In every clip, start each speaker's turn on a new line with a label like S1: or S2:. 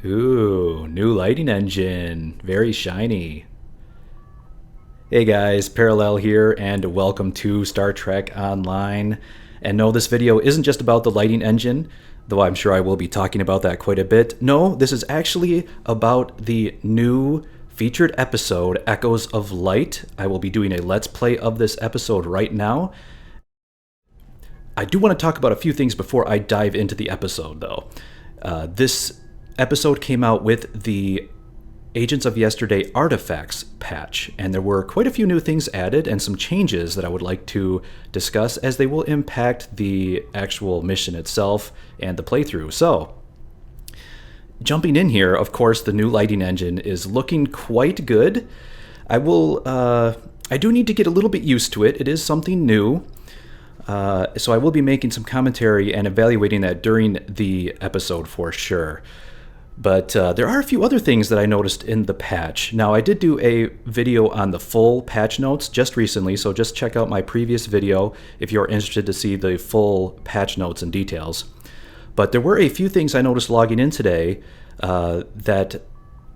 S1: Ooh, new lighting engine. Very shiny. Hey guys, Parallel here, and welcome to Star Trek Online. And no, this video isn't just about the lighting engine, though I'm sure I will be talking about that quite a bit. No, this is actually about the new featured episode, Echoes of Light. I will be doing a Let's Play of this episode right now. I do want to talk about a few things before I dive into the episode, though. This episode came out with the Agents of Yesterday Artifacts patch, and there were quite a few new things added and some changes that I would like to discuss as they will impact the actual mission itself and the playthrough. So, jumping in here, of course, the new lighting engine is looking quite good. I do need to get a little bit used to it. It is something new. So I will be making some commentary and evaluating that during the episode for sure. But there are a few other things that I noticed in the patch. Now, I did do a video on the full patch notes just recently, so just check out my previous video if you're interested to see the full patch notes and details. But there were a few things I noticed logging in today that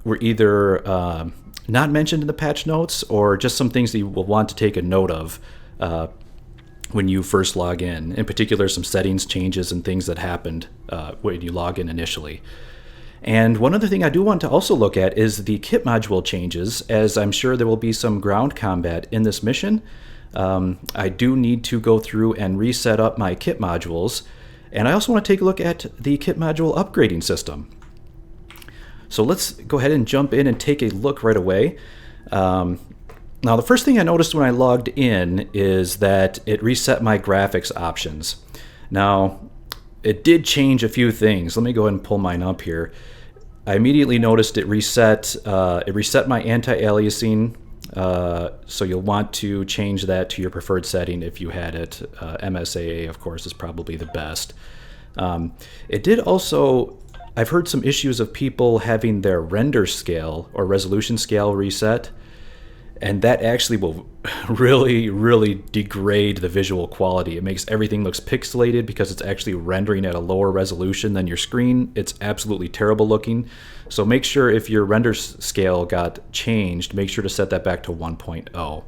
S1: were either not mentioned in the patch notes or just some things that you will want to take a note of when you first log in. In particular, some settings changes and things that happened when you log in initially. And one other thing I do want to also look at is the kit module changes, as I'm sure there will be some ground combat in this mission. I do need to go through and reset up my kit modules, and I also want to take a look at the kit module upgrading system. So let's go ahead and jump in and take a look right away. Now, the first thing I noticed when I logged in is that it reset my graphics options. Now, it did change a few things. Let me go ahead and pull mine up here. I immediately noticed it reset my anti-aliasing, so you'll want to change that to your preferred setting if you had it. MSAA, of course, is probably the best. It did also, I've heard some issues of people having their render scale or resolution scale reset, and that actually will really degrade the visual quality. It makes everything looks pixelated because it's actually rendering at a lower resolution than your screen. It's absolutely terrible looking. So make sure if your render scale got changed, make sure to set that back to 1.0.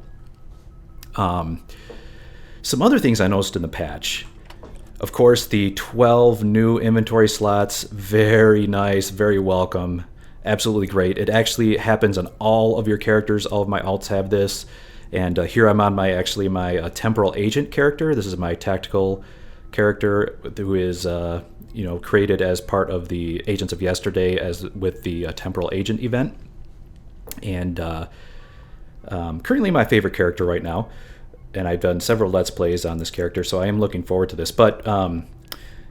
S1: Some other things I noticed in the patch. Of course, the 12 new inventory slots, very nice, very welcome. Absolutely great. It actually happens on all of your characters. All of my alts have this. And here I'm on my temporal agent character. This is my tactical character who is created as part of the Agents of Yesterday as with the temporal agent event. And currently my favorite character right now. And I've done several Let's Plays on this character, so I am looking forward to this. But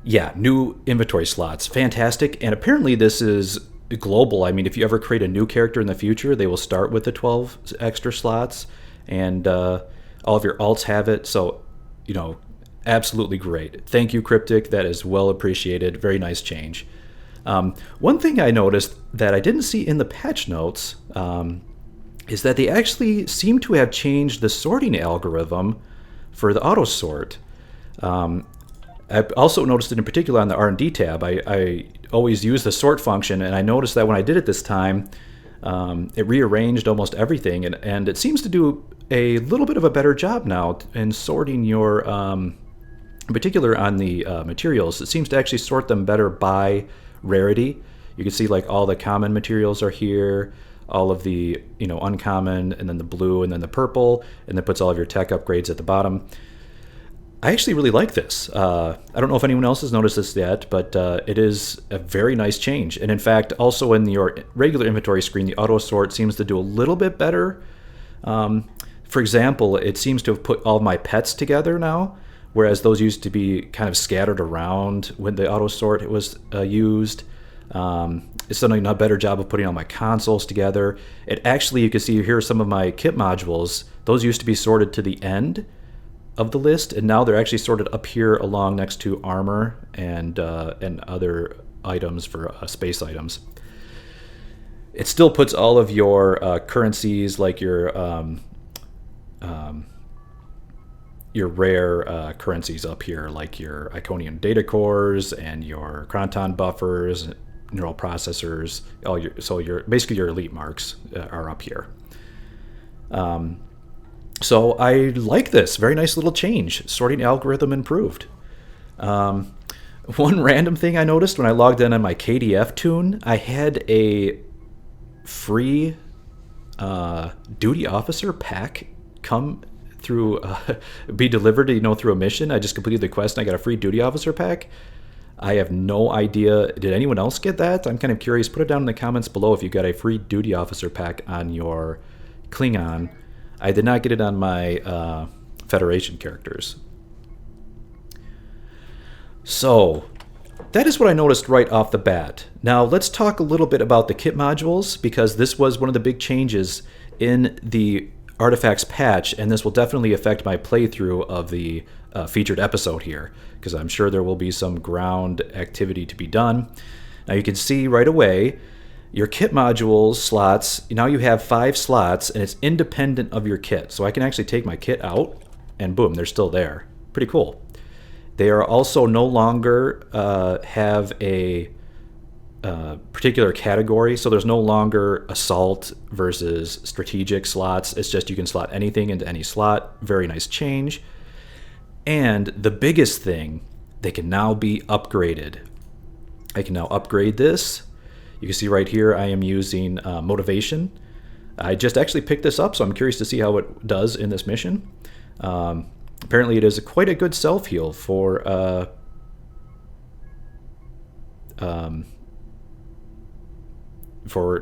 S1: yeah, new inventory slots. Fantastic. And apparently this is global. I mean, if you ever create a new character in the future, they will start with the 12 extra slots, and all of your alts have it. So, absolutely great. Thank you, Cryptic. That is well appreciated. Very nice change. One thing I noticed that I didn't see in the patch notes is that they actually seem to have changed the sorting algorithm for the auto sort. I also noticed it in particular on the R&D tab. I always use the sort function, and I noticed that when I did it this time, it rearranged almost everything, and it seems to do a little bit of a better job now in sorting your, in particular on the materials. It seems to actually sort them better by rarity. You can see like all the common materials are here, all of the uncommon, and then the blue, and then the purple, and then puts all of your tech upgrades at the bottom. I actually really like this. I don't know if anyone else has noticed this yet, but it is a very nice change. And in fact, also in your regular inventory screen, the auto sort seems to do a little bit better. For example, it seems to have put all my pets together now, whereas those used to be kind of scattered around when the auto sort was used. It's done a better job of putting all my consoles together. It actually, you can see here some of my kit modules. Those used to be sorted to the end of the list, and now they're actually sorted up here along next to armor and other items for space items. It still puts all of your currencies, like your rare currencies up here, like your Iconium data cores and your Cronton buffers, neural processors, basically your elite marks are up here. So I like this. Very nice little change. Sorting algorithm improved. One random thing I noticed when I logged in on my KDF tune, I had a free duty officer pack come through, be delivered, through a mission. I just completed the quest and I got a free duty officer pack. I have no idea. Did anyone else get that? I'm kind of curious. Put it down in the comments below if you got a free duty officer pack on your Klingon. I did not get it on my Federation characters. So that is what I noticed right off the bat. Now let's talk a little bit about the kit modules, because this was one of the big changes in the artifacts patch, and this will definitely affect my playthrough of the featured episode here, because I'm sure there will be some ground activity to be done. Now you can see right away your kit modules slots, now you have 5 slots and it's independent of your kit. So I can actually take my kit out and boom, they're still there. Pretty cool. They are also no longer have a particular category, so there's no longer assault versus strategic slots. It's just you can slot anything into any slot. Very nice change. And the biggest thing, they can now be upgraded. I can now upgrade this. You can see right here I am using motivation. I just actually picked this up, so I'm curious to see how it does in this mission. Apparently it is quite a good self-heal for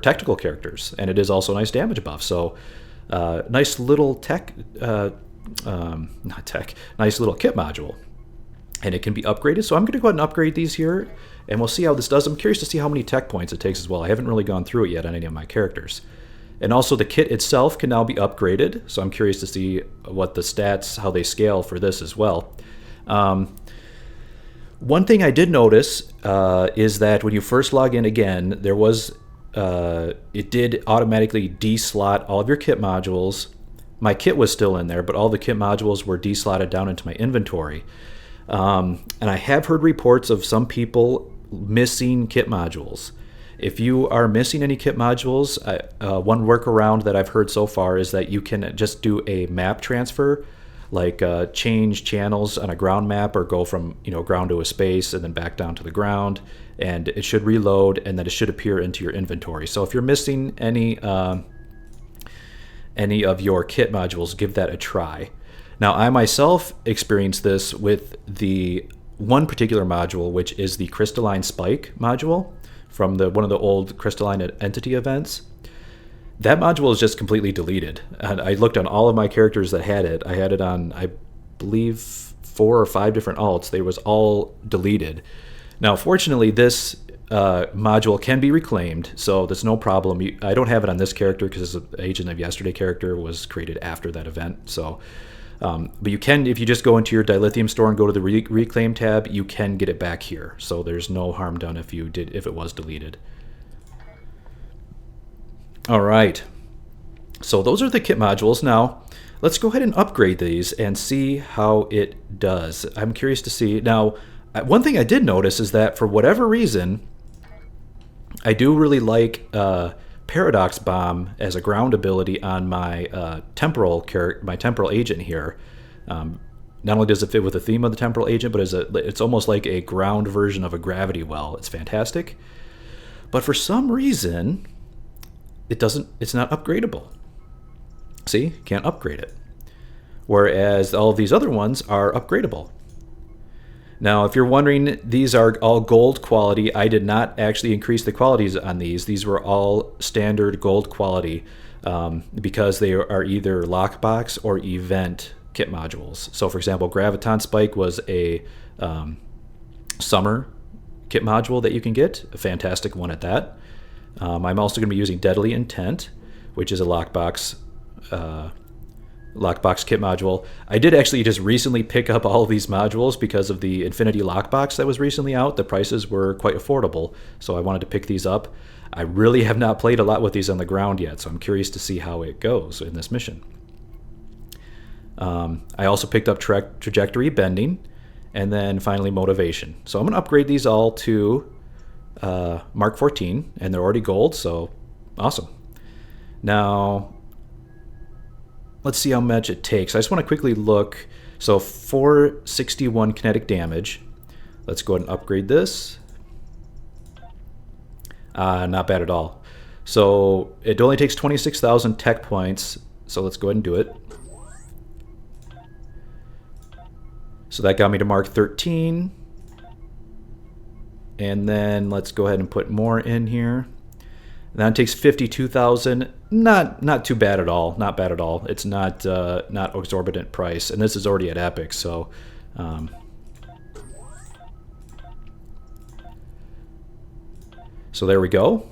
S1: technical characters, and it is also a nice damage buff. So nice little nice little kit module, and it can be upgraded. So I'm going to go ahead and upgrade these here, and we'll see how this does. I'm curious to see how many tech points it takes as well. I haven't really gone through it yet on any of my characters. And also the kit itself can now be upgraded, so I'm curious to see what the stats, how they scale for this as well. One thing I did notice is that when you first log in again, there was it did automatically deslot all of your kit modules. My kit was still in there, but all the kit modules were deslotted down into my inventory. And I have heard reports of some people missing kit modules. If you are missing any kit modules, one workaround that I've heard so far is that you can just do a map transfer, like change channels on a ground map, or go from ground to a space and then back down to the ground, and it should reload, and then it should appear into your inventory. So if you're missing any of your kit modules, give that a try. Now I myself experienced this with the one particular module, which is the crystalline spike module from one of the old crystalline entity events. That module is just completely deleted. And I looked on all of my characters that had it. I had it on, I believe, 4 or 5 different alts. They was all deleted. Now, fortunately, this module can be reclaimed, so there's no problem. I don't have it on this character because the Agent of Yesterday character was created after that event. So, but you can, if you just go into your dilithium store and go to the reclaim tab, you can get it back here. So there's no harm done if it was deleted. All right. So those are the kit modules. Now let's go ahead and upgrade these and see how it does. I'm curious to see. Now, one thing I did notice is that for whatever reason, I do really like Paradox Bomb as a ground ability on my temporal agent here. Not only does it fit with the theme of the temporal agent, but it's almost like a ground version of a gravity well. It's fantastic. But for some reason, it's not upgradable. See, can't upgrade it. Whereas all of these other ones are upgradable. Now, if you're wondering, these are all gold quality. I did not actually increase the qualities on these. These were all standard gold quality because they are either lockbox or event kit modules. So, for example, Graviton Spike was a summer kit module that you can get, a fantastic one at that. I'm also going to be using Deadly Intent, which is a lockbox kit module. I did actually just recently pick up all of these modules because of the Infinity lockbox that was recently out. The prices were quite affordable, so I wanted to pick these up. I really have not played a lot with these on the ground yet, so I'm curious to see how it goes in this mission. I also picked up Trajectory Bending, and then finally Motivation. So I'm going to upgrade these all to Mark 14, and they're already gold, so awesome. Now, let's see how much it takes. I just want to quickly look. So 461 kinetic damage. Let's go ahead and upgrade this. Not bad at all. So it only takes 26,000 tech points. So let's go ahead and do it. So that got me to Mark 13. And then let's go ahead and put more in here. And that takes 52,000. Not too bad at all. Not bad at all. It's not exorbitant price, and this is already at Epic, so. So there we go.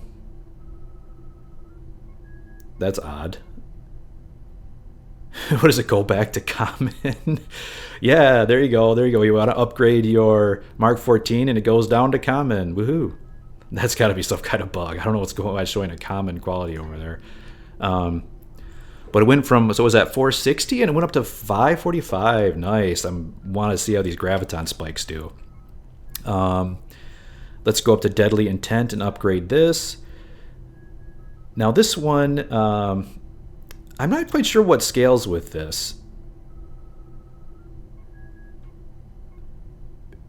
S1: That's odd. What does it go back to common? Yeah, there you go. There you go. You want to upgrade your Mark 14 and it goes down to common. Woohoo. That's got to be some kind of bug. I don't know what's going on showing a common quality over there. But it went from, so it was at 460 and it went up to 545. Nice. I want to see how these graviton spikes do. Let's go up to Deadly Intent and upgrade this. Now this one, I'm not quite sure what scales with this.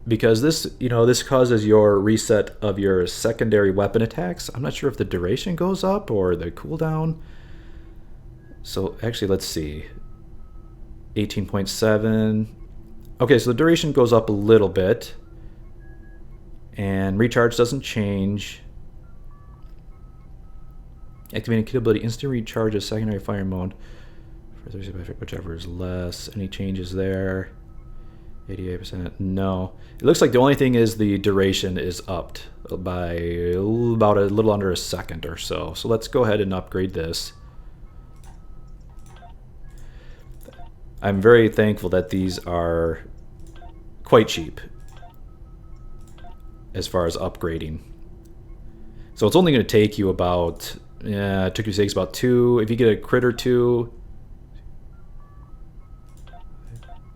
S1: Because this, this causes your reset of your secondary weapon attacks. I'm not sure if the duration goes up or the cooldown. So actually, let's see. 18.7. Okay, so the duration goes up a little bit. And recharge doesn't change. Activating kit ability instantly recharges secondary fire mode. For 30%, whichever is less. Any changes there? 88%. No. It looks like the only thing is the duration is upped by about a little under a second or so. So let's go ahead and upgrade this. I'm very thankful that these are quite cheap as far as upgrading. So it's only going to take you about, it took you takes about 2. If you get a crit or 2,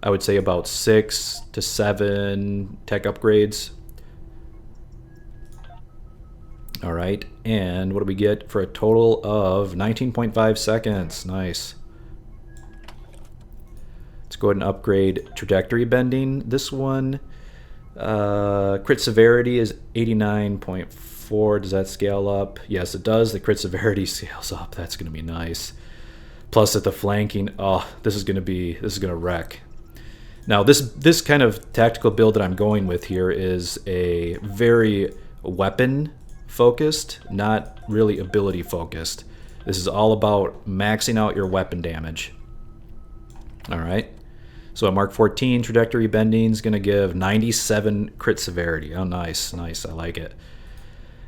S1: I would say about 6 to 7 tech upgrades. All right, and what do we get for a total of 19.5 seconds? Nice. Let's go ahead and upgrade trajectory bending. This one, crit severity is 89.4. Does that scale up? Yes, it does. The crit severity scales up. That's going to be nice. Plus at the flanking, oh, this is going to wreck. Now this kind of tactical build that I'm going with here is a very weapon focused, not really ability focused. This is all about maxing out your weapon damage. All right. So at Mark 14, trajectory bending is going to give 97 crit severity. Oh, nice, nice. I like it.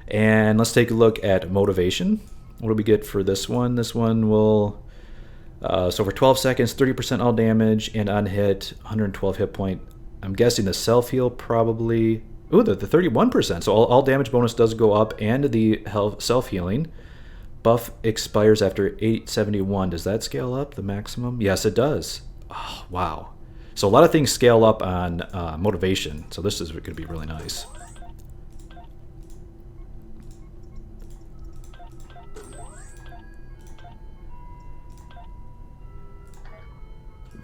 S1: And let's take a look at motivation. What do we get for this one? This one will, so for 12 seconds, 30% all damage, and on hit, 112 hit point. I'm guessing the self-heal probably, ooh, the 31%. So all damage bonus does go up, and the health self-healing. Buff expires after 871. Does that scale up, the maximum? Yes, it does. Oh, wow. So a lot of things scale up on motivation. So this is going to be really nice.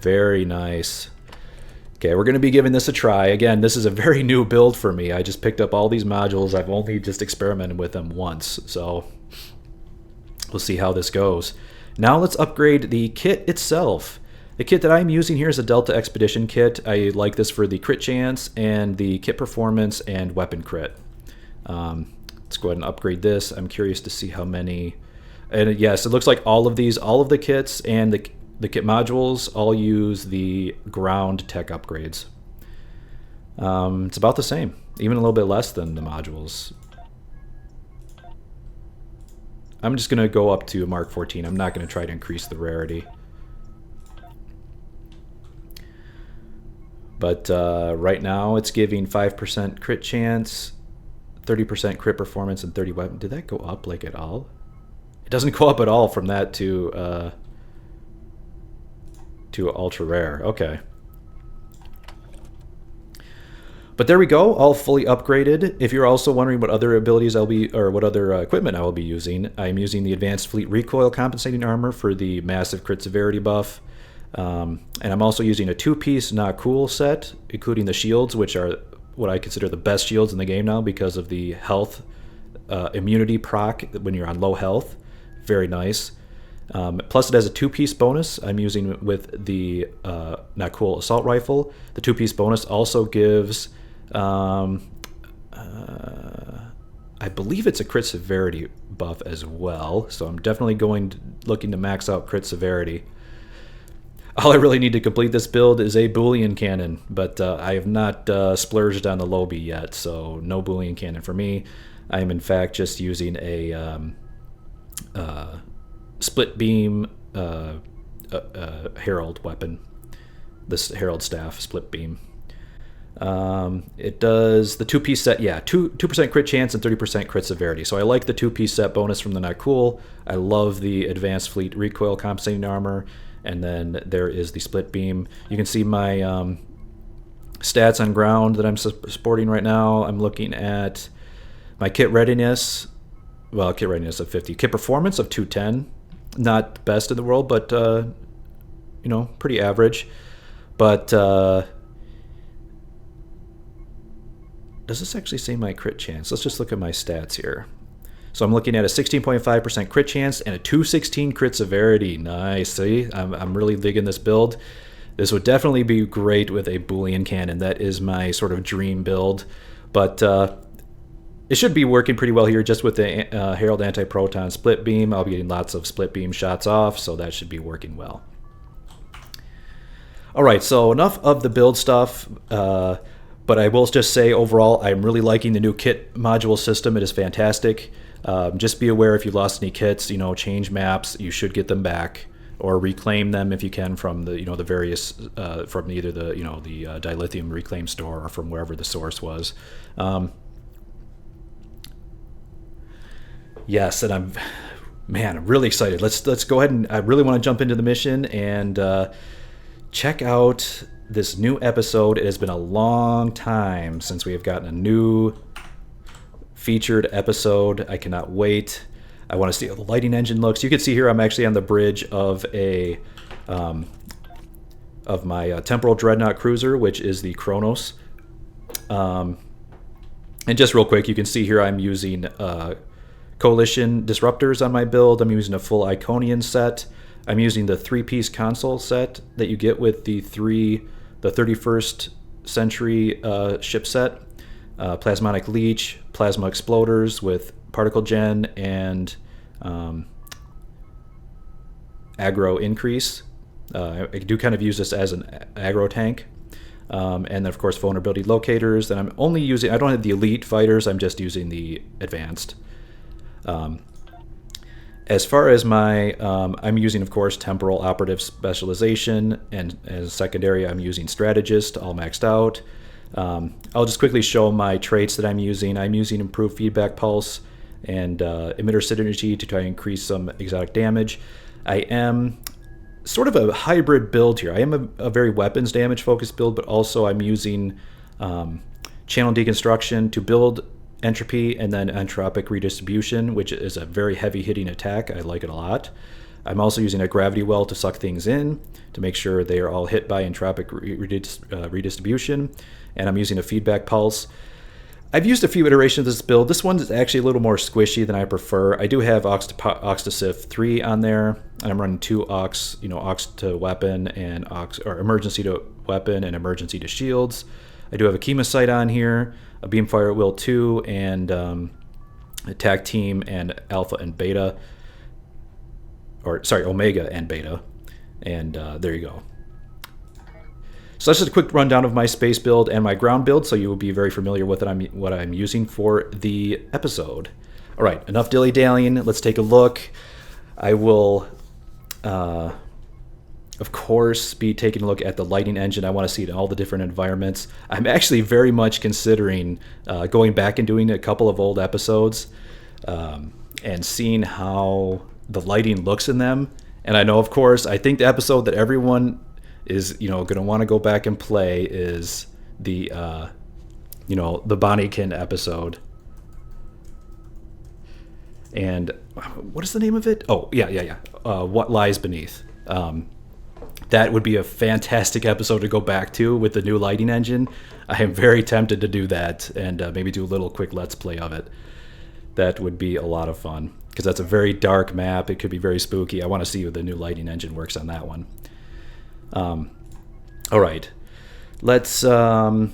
S1: Very nice. Okay, we're going to be giving this a try. Again, this is a very new build for me. I just picked up all these modules. I've only just experimented with them once. So we'll see how this goes. Now let's upgrade the kit itself. The kit that I'm using here is a Delta Expedition kit. I like this for the crit chance and the kit performance and weapon crit. Let's go ahead and upgrade this. I'm curious to see how many. And yes, it looks like all of the kits and the kit modules all use the ground tech upgrades. It's about the same, even a little bit less than the modules. I'm just going to go up to Mark 14. I'm not going to try to increase the rarity. But right now it's giving 5% crit chance, 30% crit performance, and 30 weapon. Did that go up like at all? It doesn't go up at all from that to ultra rare. Okay. But there we go, all fully upgraded. If you're also wondering what other abilities what other equipment I will be using, I'm using the Advanced Fleet Recoil Compensating Armor for the massive crit severity buff. And I'm also using a 2-piece Not Cool set, including the shields, which are what I consider the best shields in the game now because of the health immunity proc when you're on low health. Very nice. Plus it has a 2-piece bonus I'm using with the Not Cool Assault Rifle. The 2-piece bonus also gives, I believe it's a crit severity buff as well, so I'm definitely looking to max out crit severity. All I really need to complete this build is a Boolean cannon, but I have not splurged on the Lobi yet, so no Boolean cannon for me. I am in fact just using a split beam Herald weapon, this Herald staff split beam. It does the 2-piece set, 2% crit chance and 30% crit severity. So I like the 2-piece set bonus from the Not Cool. I love the Advanced Fleet Recoil Compensating Armor, and then there is the split beam. You can see my stats on ground that I'm sporting right now. I'm looking at my kit readiness. Well, kit readiness of 50. Kit performance of 210. Not the best in the world, but pretty average. But does this actually say my crit chance? Let's just look at my stats here. So I'm looking at a 16.5% crit chance and a 216 crit severity. Nice. See, I'm really digging this build. This would definitely be great with a Boolean cannon. That is my sort of dream build. But it should be working pretty well here just with the Herald Anti-Proton split beam. I'll be getting lots of split beam shots off, so that should be working well. All right, so enough of the build stuff. But I will just say overall, I'm really liking the new kit module system. It is fantastic. Just be aware if you lost any kits, change maps, you should get them back or reclaim them if you can from the the various from either the the dilithium reclaim store or from wherever the source was. Yes, and I'm really excited. Let's go ahead and I really want to jump into the mission and check out this new episode. It has been a long time since we have gotten a new featured episode. I cannot wait. I want to see how the lighting engine looks. You can see here I'm actually on the bridge of a of my Temporal Dreadnought cruiser, which is the Kronos. And just real quick, you can see here I'm using Coalition disruptors on my build. I'm using a full Iconian set. I'm using the 3-piece console set that you get with the 31st century ship set. Plasmonic Leech, Plasma Exploders with Particle Gen and Aggro Increase. I do kind of use this as an aggro tank. And then, of course, Vulnerability Locators. And I'm only using, I don't have the Elite Fighters, I'm just using the Advanced. As far as my, I'm using, of course, Temporal Operative Specialization, and as secondary, I'm using Strategist, all maxed out. I'll just quickly show my traits that I'm using. I'm using Improved Feedback Pulse and Emitter Synergy to try and increase some exotic damage. I am sort of a hybrid build here. I am a very weapons damage focused build, but also I'm using Channel Deconstruction to build Entropy and then Entropic Redistribution, which is a very heavy hitting attack. I like it a lot. I'm also using a Gravity Well to suck things in to make sure they are all hit by Entropic Redistribution. And I'm using a Feedback Pulse. I've used a few iterations of this build. This one is actually a little more squishy than I prefer. I do have Aux to Sif 3 on there, and I'm running 2 Aux, Aux to Weapon and Emergency to Weapon and Emergency to Shields. I do have a Chemosite on here, a Beamfire at Will 2, and Attack Team and Alpha and Beta. Omega and Beta. And there you go. So that's just a quick rundown of my space build and my ground build, so you will be very familiar with what I'm using for the episode. All right, enough dilly-dallying. Let's take a look. I will, of course, be taking a look at the lighting engine. I want to see it in all the different environments. I'm actually very much considering going back and doing a couple of old episodes and seeing how the lighting looks in them. And I know, of course, I think the episode that everyone is going to want to go back and play is the you know, the Bonniekin episode. And what is the name of it? Oh, yeah. What Lies Beneath. That would be a fantastic episode to go back to with the new lighting engine. I am very tempted to do that and maybe do a little quick Let's Play of it. That would be a lot of fun because that's a very dark map. It could be very spooky. I want to see how the new lighting engine works on that one. All right, let's go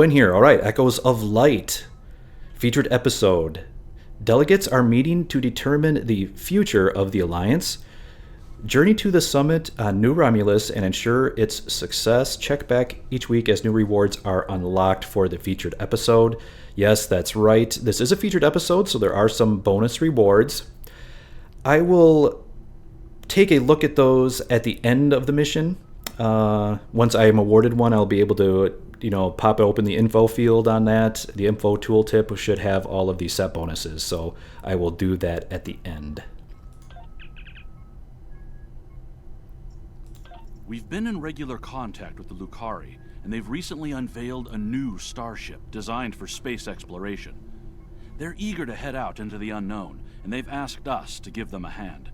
S1: in here. All right, Echoes of Light, featured episode. Delegates are meeting to determine the future of the Alliance. Journey to the summit on New Romulus and ensure its success. Check back each week as new rewards are unlocked for the featured episode. Yes, that's right. This is a featured episode, so there are some bonus rewards. I will take a look at those at the end of the mission. Once I am awarded one, I'll be able to, you know, pop open the info field on that. The info tooltip should have all of these set bonuses, so I will do that at the end.
S2: We've been in regular contact with the Lucari, and they've recently unveiled a new starship designed for space exploration. They're eager to head out into the unknown, and they've asked us to give them a hand.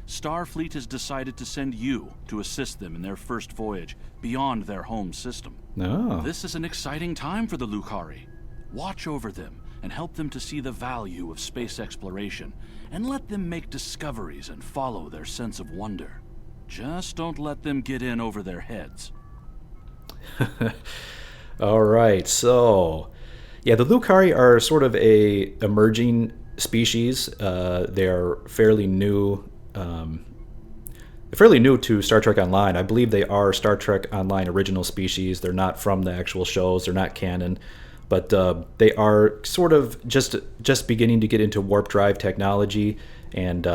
S2: Starfleet has decided to send you to assist them in their first voyage beyond their home system.
S1: Oh.
S2: This is an exciting time for the Lucari. Watch over them and help them to see the value of space exploration, and let them make discoveries and follow their sense of wonder. Just don't let them get in over their heads.
S1: All right, so yeah, the Lucari are sort of a emerging species. They are fairly new to Star Trek Online. I believe they are Star Trek Online original species. They're not from the actual shows. They're not canon, but they are sort of just beginning to get into warp drive technology, and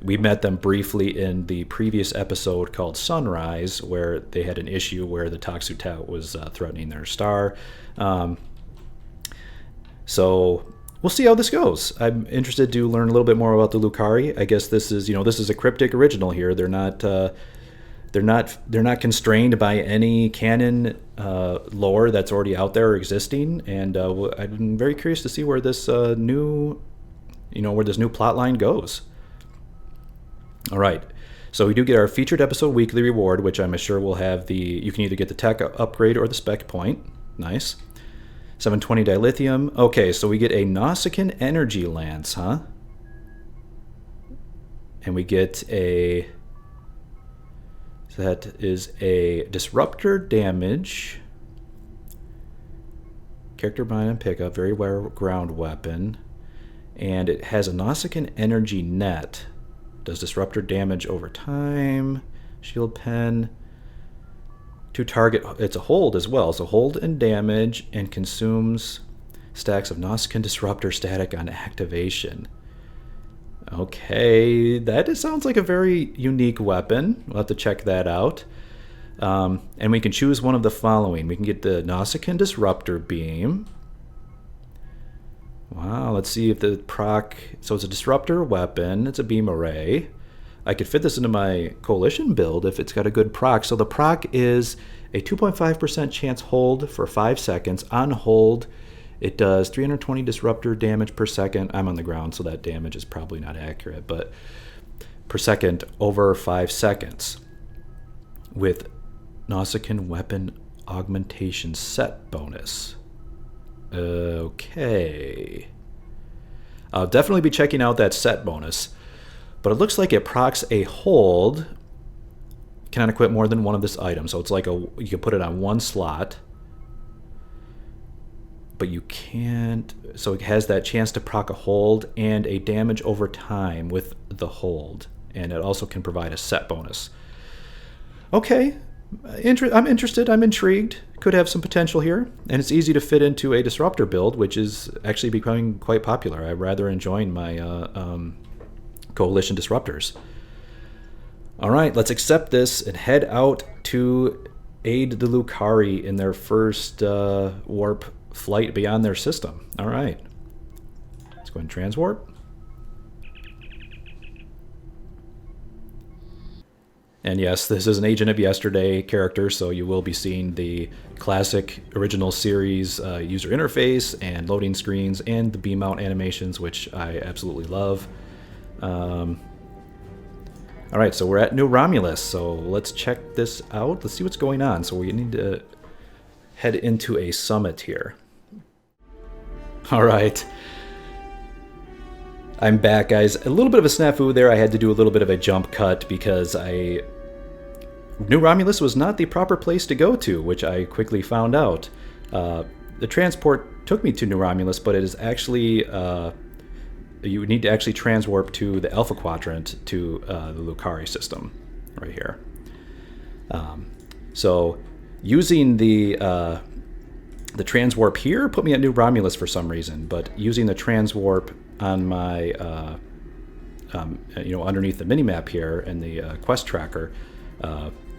S1: we met them briefly in the previous episode called Sunrise, where they had an issue where the Toxu Tout was threatening their star. So we'll see how this goes. I'm interested to learn a little bit more about the Lucari. I guess this is a cryptic original here. They're not constrained by any canon lore that's already out there or existing, and I'm very curious to see where this new plot line goes. All right, so we do get our featured episode weekly reward, which I'm sure will have you can either get the tech upgrade or the spec point. Nice. 720 dilithium. Okay, so we get a Nausicaan energy lance, huh? And we get that is a disruptor damage. Character bind and pickup, very well ground weapon. And it has a Nausicaan energy net. Does disruptor damage over time. Shield pen. To target, it's a hold as well. So hold and damage, and consumes stacks of Nausicaan disruptor static on activation. Okay, that sounds like a very unique weapon. We'll have to check that out. And we can choose one of the following. We can get the Nausicaan disruptor beam. Wow, let's see if the proc... So it's a disruptor weapon. It's a beam array. I could fit this into my coalition build if it's got a good proc. So the proc is a 2.5% chance hold for 5 seconds. On hold, it does 320 disruptor damage per second. I'm on the ground, so that damage is probably not accurate, but per second over 5 seconds. With Nausicaan weapon augmentation set bonus. Okay. I'll definitely be checking out that set bonus. But it looks like it procs a hold. Cannot equip more than one of this item. So it's like you can put it on one slot. But you can't. So it has that chance to proc a hold and a damage over time with the hold. And it also can provide a set bonus. Okay. I'm interested. I'm intrigued. Could have some potential here. And it's easy to fit into a disruptor build, which is actually becoming quite popular. I'm rather enjoying my coalition disruptors. All right, let's accept this and head out to aid the Lucari in their first warp flight beyond their system. All right. Let's go ahead and transwarp. And yes, this is an Agent of Yesterday character, so you will be seeing the classic original series user interface and loading screens and the beam mount animations, which I absolutely love. All right, so we're at New Romulus, so let's check this out. Let's see what's going on. So we need to head into a summit here. All right. I'm back, guys. A little bit of a snafu there. I had to do a little bit of a jump cut because New Romulus was not the proper place to go to, which I quickly found out. The transport took me to New Romulus, but it is actually you need to actually transwarp to the Alpha Quadrant to the Lucari system right here. So using the transwarp here put me at New Romulus for some reason, but using the transwarp on my underneath the minimap here and the quest tracker,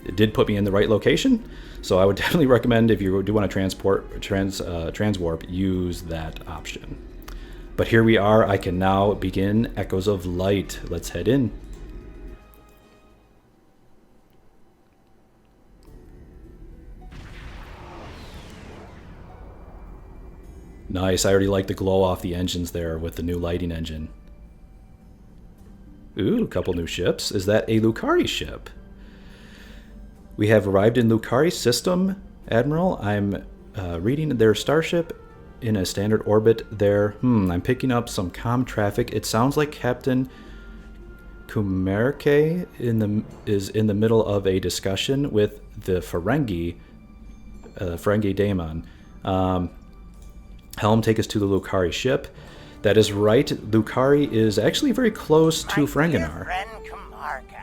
S1: it did put me in the right location. So I would definitely recommend, if you do want to transwarp, use that option. But here we are. I can now begin Echoes of Light. Let's head in. Nice. I already like the glow off the engines there with the new lighting engine. Ooh, a couple new ships. Is that a Lucari ship? We have arrived in Lucari system, Admiral. I'm reading their starship in a standard orbit there. I'm picking up some comm traffic. It sounds like Captain Kumerke is in the middle of a discussion with the Ferengi daemon. Helm, take us to the Lucari ship. That is right. Lucari is actually very close to Ferenginar.
S3: My friend Kumarka,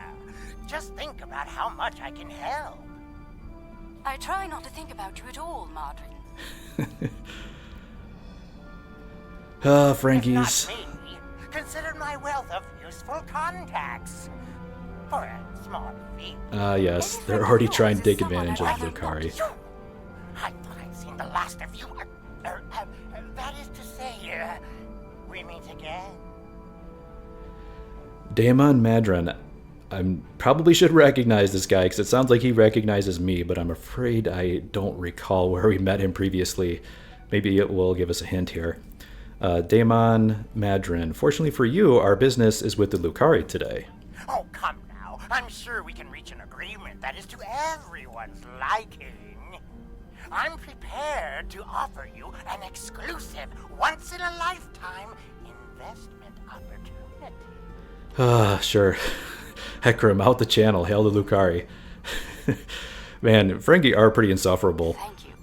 S3: just think about how much I can help.
S4: I try not to think about you at all, Margaret.
S1: Frankies.
S3: If not me, consider my wealth of useful contacts. For a small fee.
S1: Yes, they're already trying to take advantage of Lucari.
S3: I thought I'd seen the last of you. That is to say, we meet again.
S1: Daemon Madron. I probably should recognize this guy because it sounds like he recognizes me, but I'm afraid I don't recall where we met him previously. Maybe it will give us a hint here. Daemon Madron. Fortunately for you, our business is with the Lucari today.
S3: Oh, come now. I'm sure we can reach an agreement that is to everyone's liking. I'm prepared to offer you an exclusive, once-in-a-lifetime investment opportunity.
S1: Sure. Heckram, out the channel. Hail the Lucari. Man, Ferengi are pretty insufferable.
S4: Thank you.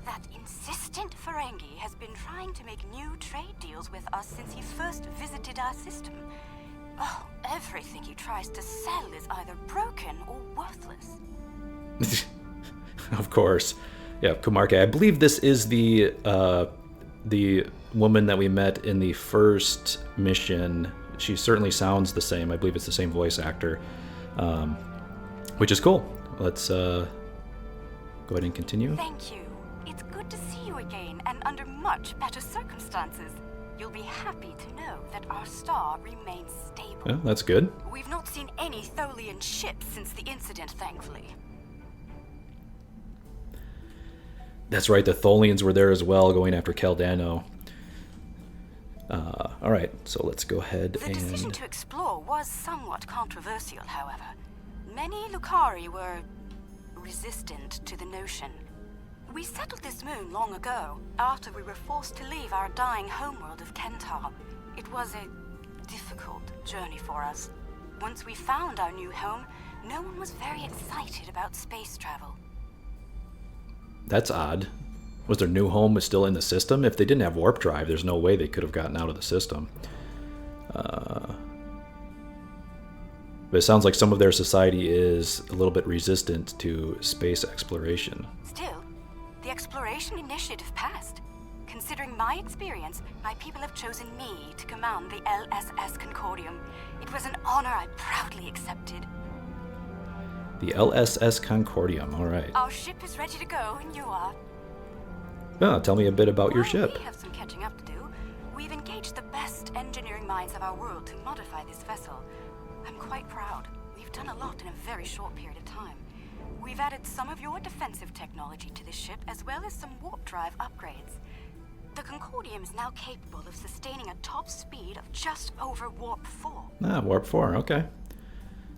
S4: That insistent Ferengi has been trying to make new trade deals with us since he first visited our system. Oh, everything he tries to sell is either broken or worthless.
S1: Of course. Yeah, Kumarka. I believe this is the woman that we met in the first mission. She certainly sounds the same. I believe it's the same voice actor, which is cool. Let's go ahead and continue.
S4: Thank you. It's good to see you again, and under much better circumstances. You'll be happy to know that our star remains stable.
S1: Yeah, that's good.
S4: We've not seen any Tholian ships since the incident, thankfully.
S1: That's right, the Tholians were there as well, going after Caldano. All right, so let's go ahead
S4: The decision to explore was somewhat controversial, however. Many Lucari were resistant to the notion. We settled this moon long ago, after we were forced to leave our dying homeworld of Kentar. It was a difficult journey for us. Once we found our new home, no one was very excited about space travel.
S1: That's odd. Was their new home still in the system? If they didn't have warp drive, there's no way they could have gotten out of the system. But it sounds like some of their society is a little bit resistant to space exploration.
S4: Still, the exploration initiative passed. Considering my experience, my people have chosen me to command the LSS Concordium. It was an honor I proudly accepted.
S1: The LSS Concordium, all right.
S4: Our ship is ready to go, and you are.
S1: Oh, tell me a bit about your ship.
S4: We have some catching up to do. engaged the best engineering minds of our world to modify this vessel. I'm quite proud. We've done a lot in a very short period of time. We've added some of your defensive technology to this ship, as well as some warp drive upgrades. The Concordium is now capable of sustaining a top speed of just over warp 4.
S1: Ah, warp 4, okay.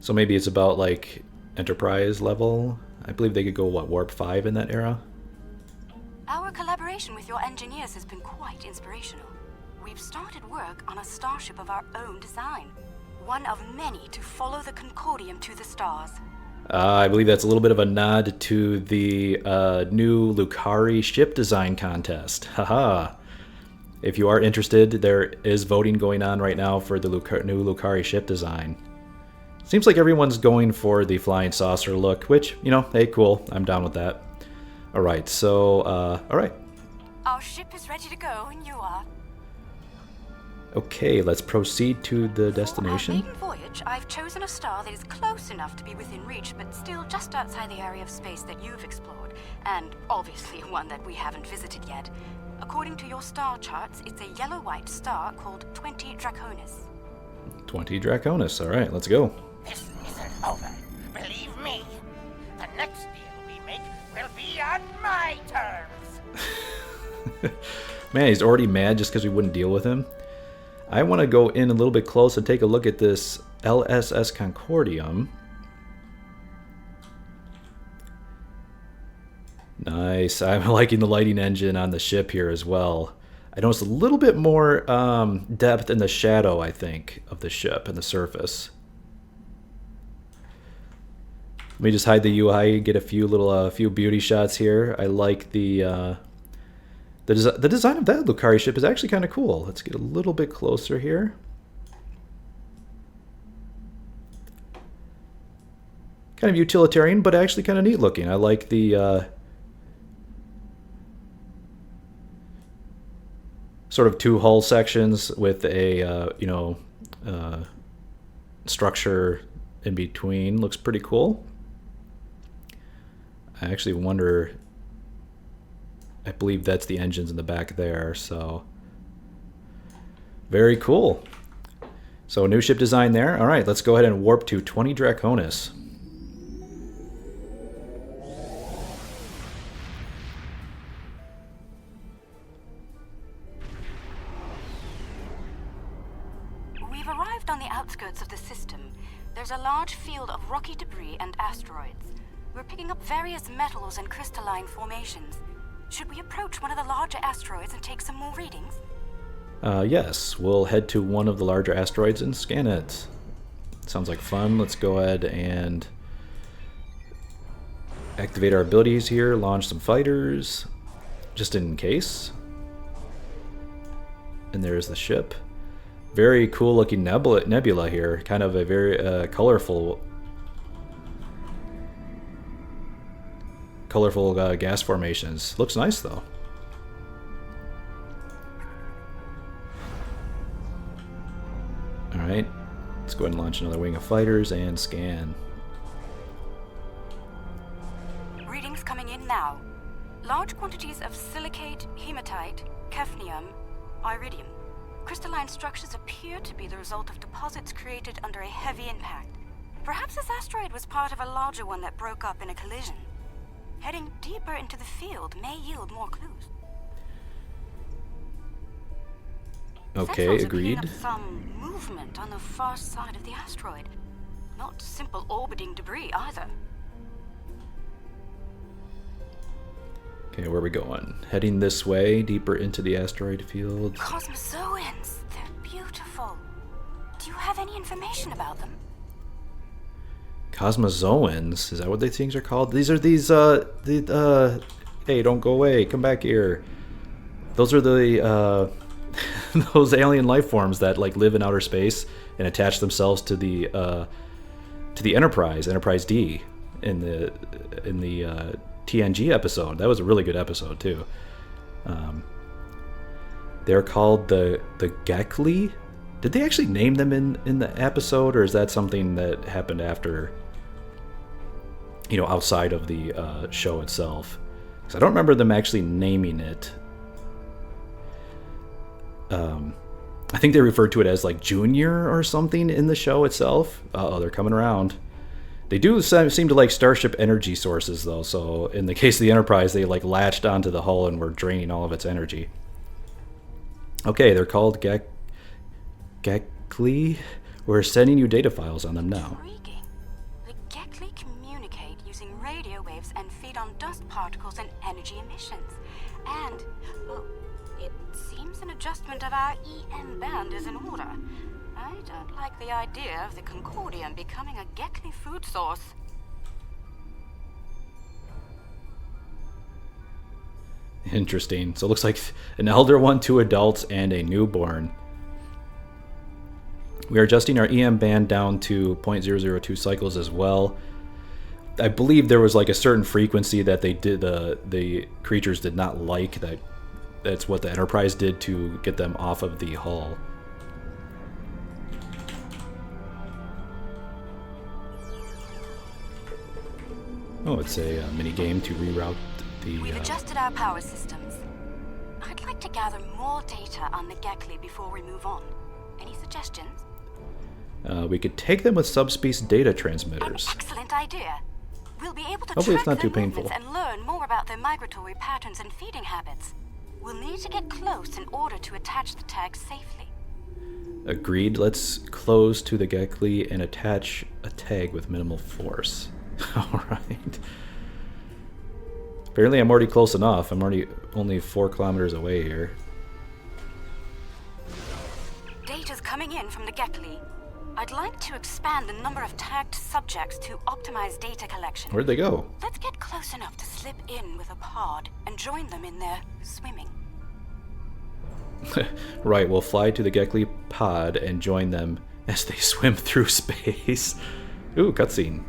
S1: So maybe it's about like Enterprise level. I believe they could go, what, warp 5 in that era?
S4: Our collaboration with your engineers has been quite inspirational. We've started work on a starship of our own design. One of many to follow the Concordium to the stars.
S1: I believe that's a little bit of a nod to the new Lucari ship design contest. Haha. If you are interested, there is voting going on right now for the new Lucari ship design. Seems like everyone's going for the flying saucer look, which, you know, hey, cool. I'm down with that. Alright, so, alright.
S4: Our ship is ready to go, and you are.
S1: Okay, let's proceed to the destination.
S4: For our maiden voyage, I've chosen a star that is close enough to be within reach, but still just outside the area of space that you've explored, and obviously one that we haven't visited yet. According to your star charts, it's a yellow-white star called 20 Draconis.
S1: 20 Draconis, alright, let's go.
S3: This isn't over. Believe me, the next deal we make will be on my terms.
S1: Man, he's already mad just because we wouldn't deal with him. I want to go in a little bit close and take a look at this LSS Concordium. Nice. I'm liking the lighting engine on the ship here as well. I noticed a little bit more depth in the shadow, I think, of the ship and the surface. Let me just hide the UI, get a few little few beauty shots here. I like the design of that Lucari ship is actually kind of cool. Let's get a little bit closer here. Kind of utilitarian, but actually kind of neat looking. I like the sort of two hull sections with a structure in between. Looks pretty cool. I actually wonder. I believe that's the engines in the back there, so very cool. So new ship design there. All right, let's go ahead and warp to 20 Draconis.
S4: We've arrived on the outskirts of the system. There's a large field of rocky debris and asteroids. We're picking up various metals and crystalline formations. Should we approach one of the larger asteroids and take some more readings?
S1: Yes, we'll head to one of the larger asteroids and scan it. Sounds like fun. Let's go ahead and activate our abilities here, launch some fighters, just in case. And there's the ship. Very cool looking nebula here, kind of a very colorful gas formations. Looks nice though. Alright, let's go ahead and launch another wing of fighters and scan.
S4: Readings coming in now. Large quantities of silicate, hematite, hafnium, iridium. Crystalline structures appear to be the result of deposits created under a heavy impact. Perhaps this asteroid was part of a larger one that broke up in a collision. Heading deeper into the field may yield more clues.
S1: Okay,
S4: Sensors are
S1: agreed.
S4: picking up some movement on the far side of the asteroid. Not simple orbiting debris either.
S1: Okay, where are we going? Heading this way, deeper into the asteroid field.
S4: Cosmozoans, they're beautiful. Do you have any information about them?
S1: Cosmozoans? Is that what these things are called? These are these, hey, don't go away, come back here. Those are the, those alien life forms that, like, live in outer space and attach themselves to the Enterprise D, in the TNG episode. That was a really good episode, too. They're called the Gekli. Did they actually name them in the episode, or is that something that happened after, you know, outside of the show itself? Because I don't remember them actually naming it. I think they referred to it as like Junior or something in the show itself. Uh-oh, they're coming around. They do seem to like Starship energy sources, though, so in the case of the Enterprise, they like latched onto the hull and were draining all of its energy. Okay, they're called Gekli. We're sending you data files on them now.
S4: Intriguing. The Gekli communicate using radio waves and feed on dust particles and energy emissions. And, well, it seems an adjustment of our EM band is in order. I don't like the idea of the Concordium becoming a Gekli food source.
S1: Interesting. So it looks like an elder one, 2 adults, and a newborn. We are adjusting our EM band down to 0.002 cycles as well. I believe there was like a certain frequency that they did the creatures did not like. That's what the Enterprise did to get them off of the hull. Oh, it's a mini game to reroute the.
S4: We've adjusted our power systems. I'd like to gather more data on the Gekli before we move on. Any suggestions?
S1: We could take them with subspace data transmitters.
S4: An excellent idea. We'll be able to
S1: Hopefully it's
S4: track
S1: not
S4: their
S1: too painful.
S4: movements and learn more about their migratory patterns and feeding habits. We'll need to get close in order to attach the tag safely.
S1: Agreed. Let's close to the Gekli and attach a tag with minimal force. Alright. Apparently I'm already close enough. I'm already only 4 kilometers away here.
S4: Data's coming in from the Gekli. I'd like to expand the number of tagged subjects to optimize data collection.
S1: Where'd they go?
S4: Let's get close enough to slip in with a pod and join them in their swimming.
S1: Right, we'll fly to the Gekli pod and join them as they swim through space. Ooh, cutscene.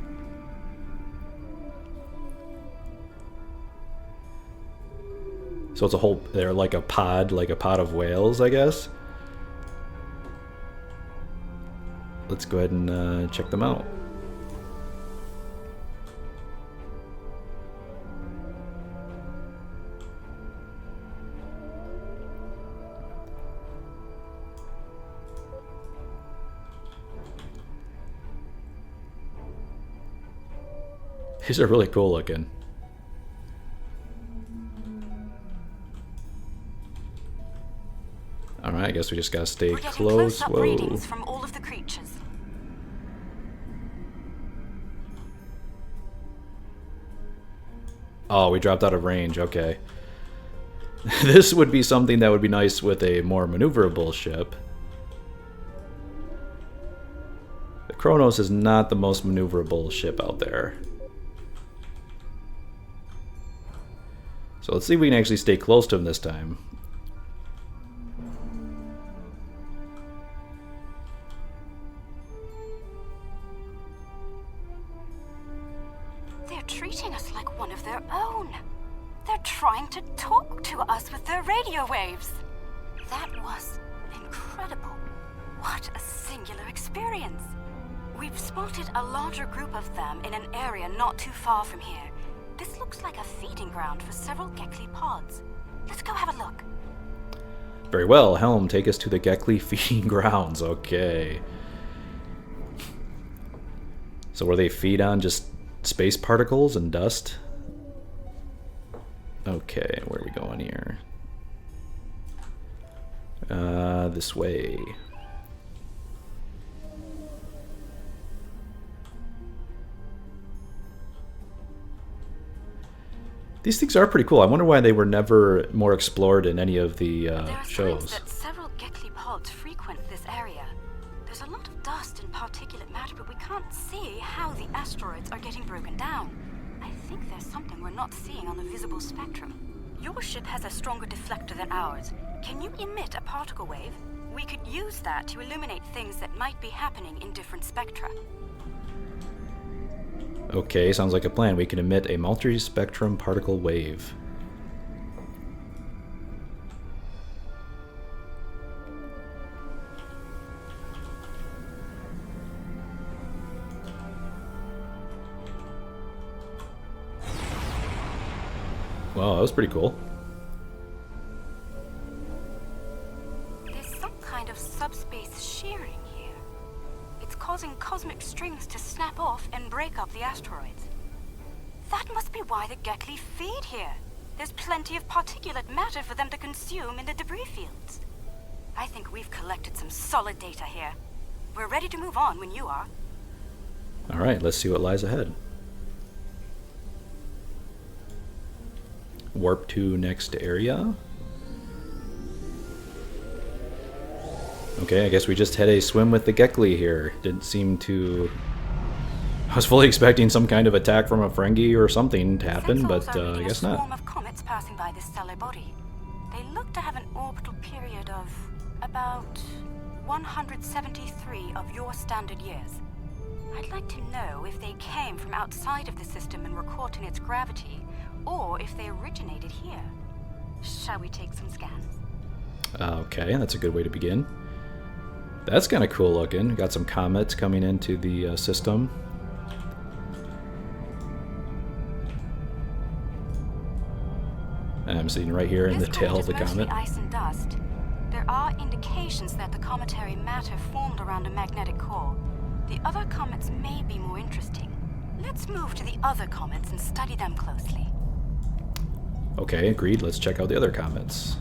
S1: So it's a whole, they're like a pod of whales, I guess. Let's go ahead and check them out. These are really cool looking. Alright, I guess we just gotta stay
S4: We're getting
S1: close.
S4: close-up
S1: Whoa.
S4: readings from all of the creatures.
S1: Oh, we dropped out of range, okay. This would be something that would be nice with a more maneuverable ship. The Kronos is not the most maneuverable ship out there. So let's see if we can actually stay close to him this time.
S4: They're treating us like one of their own. They're trying to talk to us with their radio waves. That was incredible. What a singular experience. We've spotted a larger group of them in an area not too far from here. This looks like a feeding ground for several Gekli pods. Let's go have a look.
S1: Very well, Helm, take us to the Gekli feeding grounds. Okay. So where they feed on just space particles and dust? Okay, where are we going here? This way. These things are pretty cool. I wonder why they were never more explored in any of the
S4: There are
S1: shows.
S4: signs that several Gekli pods frequent this area. There's a lot of dust and particulate matter, but we can't see how the asteroids are getting broken down. I think there's something we're not seeing on the visible spectrum. Your ship has a stronger deflector than ours. Can you emit a particle wave? We could use that to illuminate things that might be happening in different spectra.
S1: Okay, sounds like a plan. We can emit a multi-spectrum particle wave. Wow, that was pretty cool.
S4: There's some kind of causing cosmic strings to snap off and break up the asteroids. That must be why the Gekli feed here. There's plenty of particulate matter for them to consume in the debris fields. I think we've collected some solid data here. We're ready to move on when you are.
S1: Alright, let's see what lies ahead. Warp to next area. Okay, I guess we just had a swim with the Gekli here. Didn't seem to... I was fully expecting some kind of attack from a Ferengi or something to happen, but I guess not.
S4: A swarm of comets passing by this stellar body. They look to have an orbital period of about 173 of your standard years. I'd like to know if they came from outside of the system and were caught in its gravity, or if they originated here. Shall we take some scans?
S1: Okay, that's a good way to begin. That's kind of cool looking. Got some comets coming into the system. I'm sitting right here in the tail of the comet.
S4: Ice and dust. There are indications that the cometary matter formed around a magnetic core. The other comets may be more interesting. Let's move to the other comets and study them closely.
S1: Okay, agreed. Let's check out the other comets.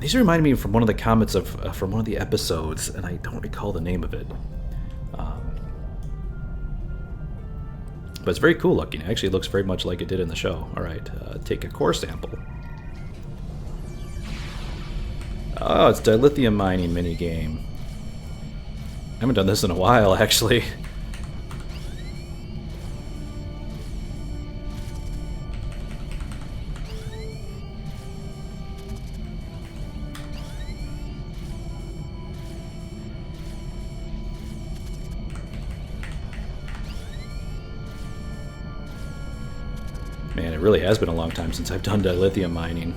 S1: These remind me from one of the comets from one of the episodes, and I don't recall the name of it. But it's very cool looking. It actually looks very much like it did in the show. Alright, take a core sample. Oh, it's dilithium mining minigame. I haven't done this in a while, actually. Man, it really has been a long time since I've done dilithium mining.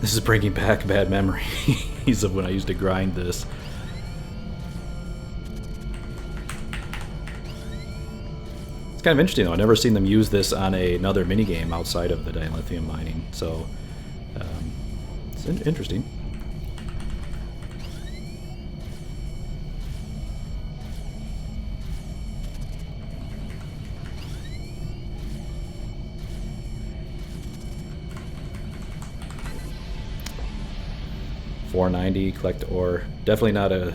S1: This is bringing back bad memories of when I used to grind this. It's kind of interesting though, I've never seen them use this on another minigame outside of the dilithium mining, so it's interesting. .490, collect ore. Definitely not the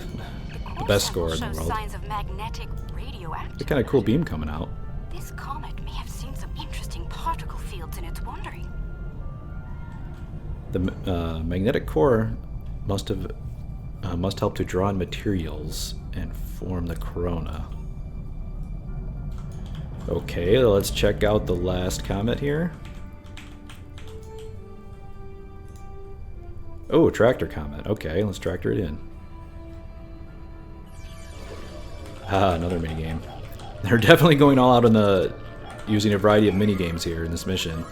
S1: best score in the world.
S4: Signs of magnetic radioactivity.
S1: It's a kind of cool beam coming out.
S4: This comet may have seen some interesting particle fields in its wandering.
S1: The magnetic core must help to draw in materials and form the corona. Okay, let's check out the last comet here. Oh, tractor comet. Okay, let's tractor it in. Ah, another minigame. They're definitely going all out on using a variety of minigames here in this mission.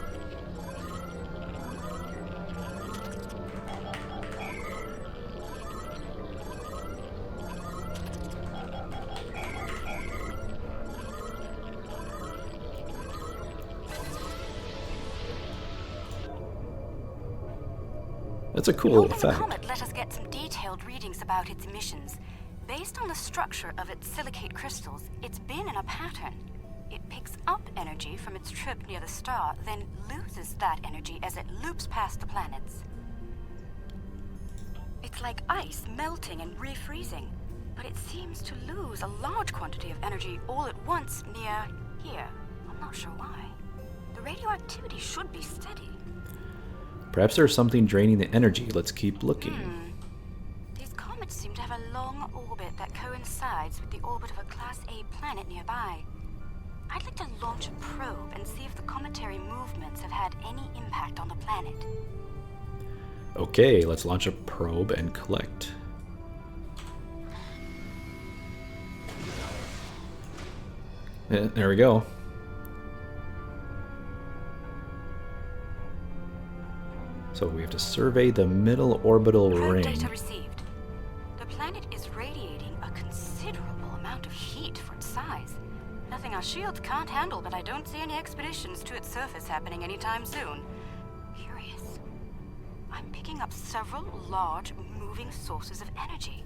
S1: That's a cool effect.
S4: The comet let us get some detailed readings about its emissions. Based on the structure of its silicate crystals, it's been in a pattern. It picks up energy from its trip near the star, then loses that energy as it loops past the planets. It's like ice melting and refreezing, but it seems to lose a large quantity of energy all at once near here. I'm not sure why. The radioactivity should be steady.
S1: Perhaps there's something draining the energy. Let's keep looking.
S4: These comets seem to have a long orbit that coincides with the orbit of a Class A planet nearby. I'd like to launch a probe and see if the cometary movements have had any impact on the planet.
S1: Okay, let's launch a probe and collect. There we go. So we have to survey the middle orbital ring.
S4: Data received. The planet is radiating a considerable amount of heat for its size. Nothing something our shields can't handle, but I don't see any expeditions to its surface happening anytime soon. Curious. I'm picking up several large, moving sources of energy.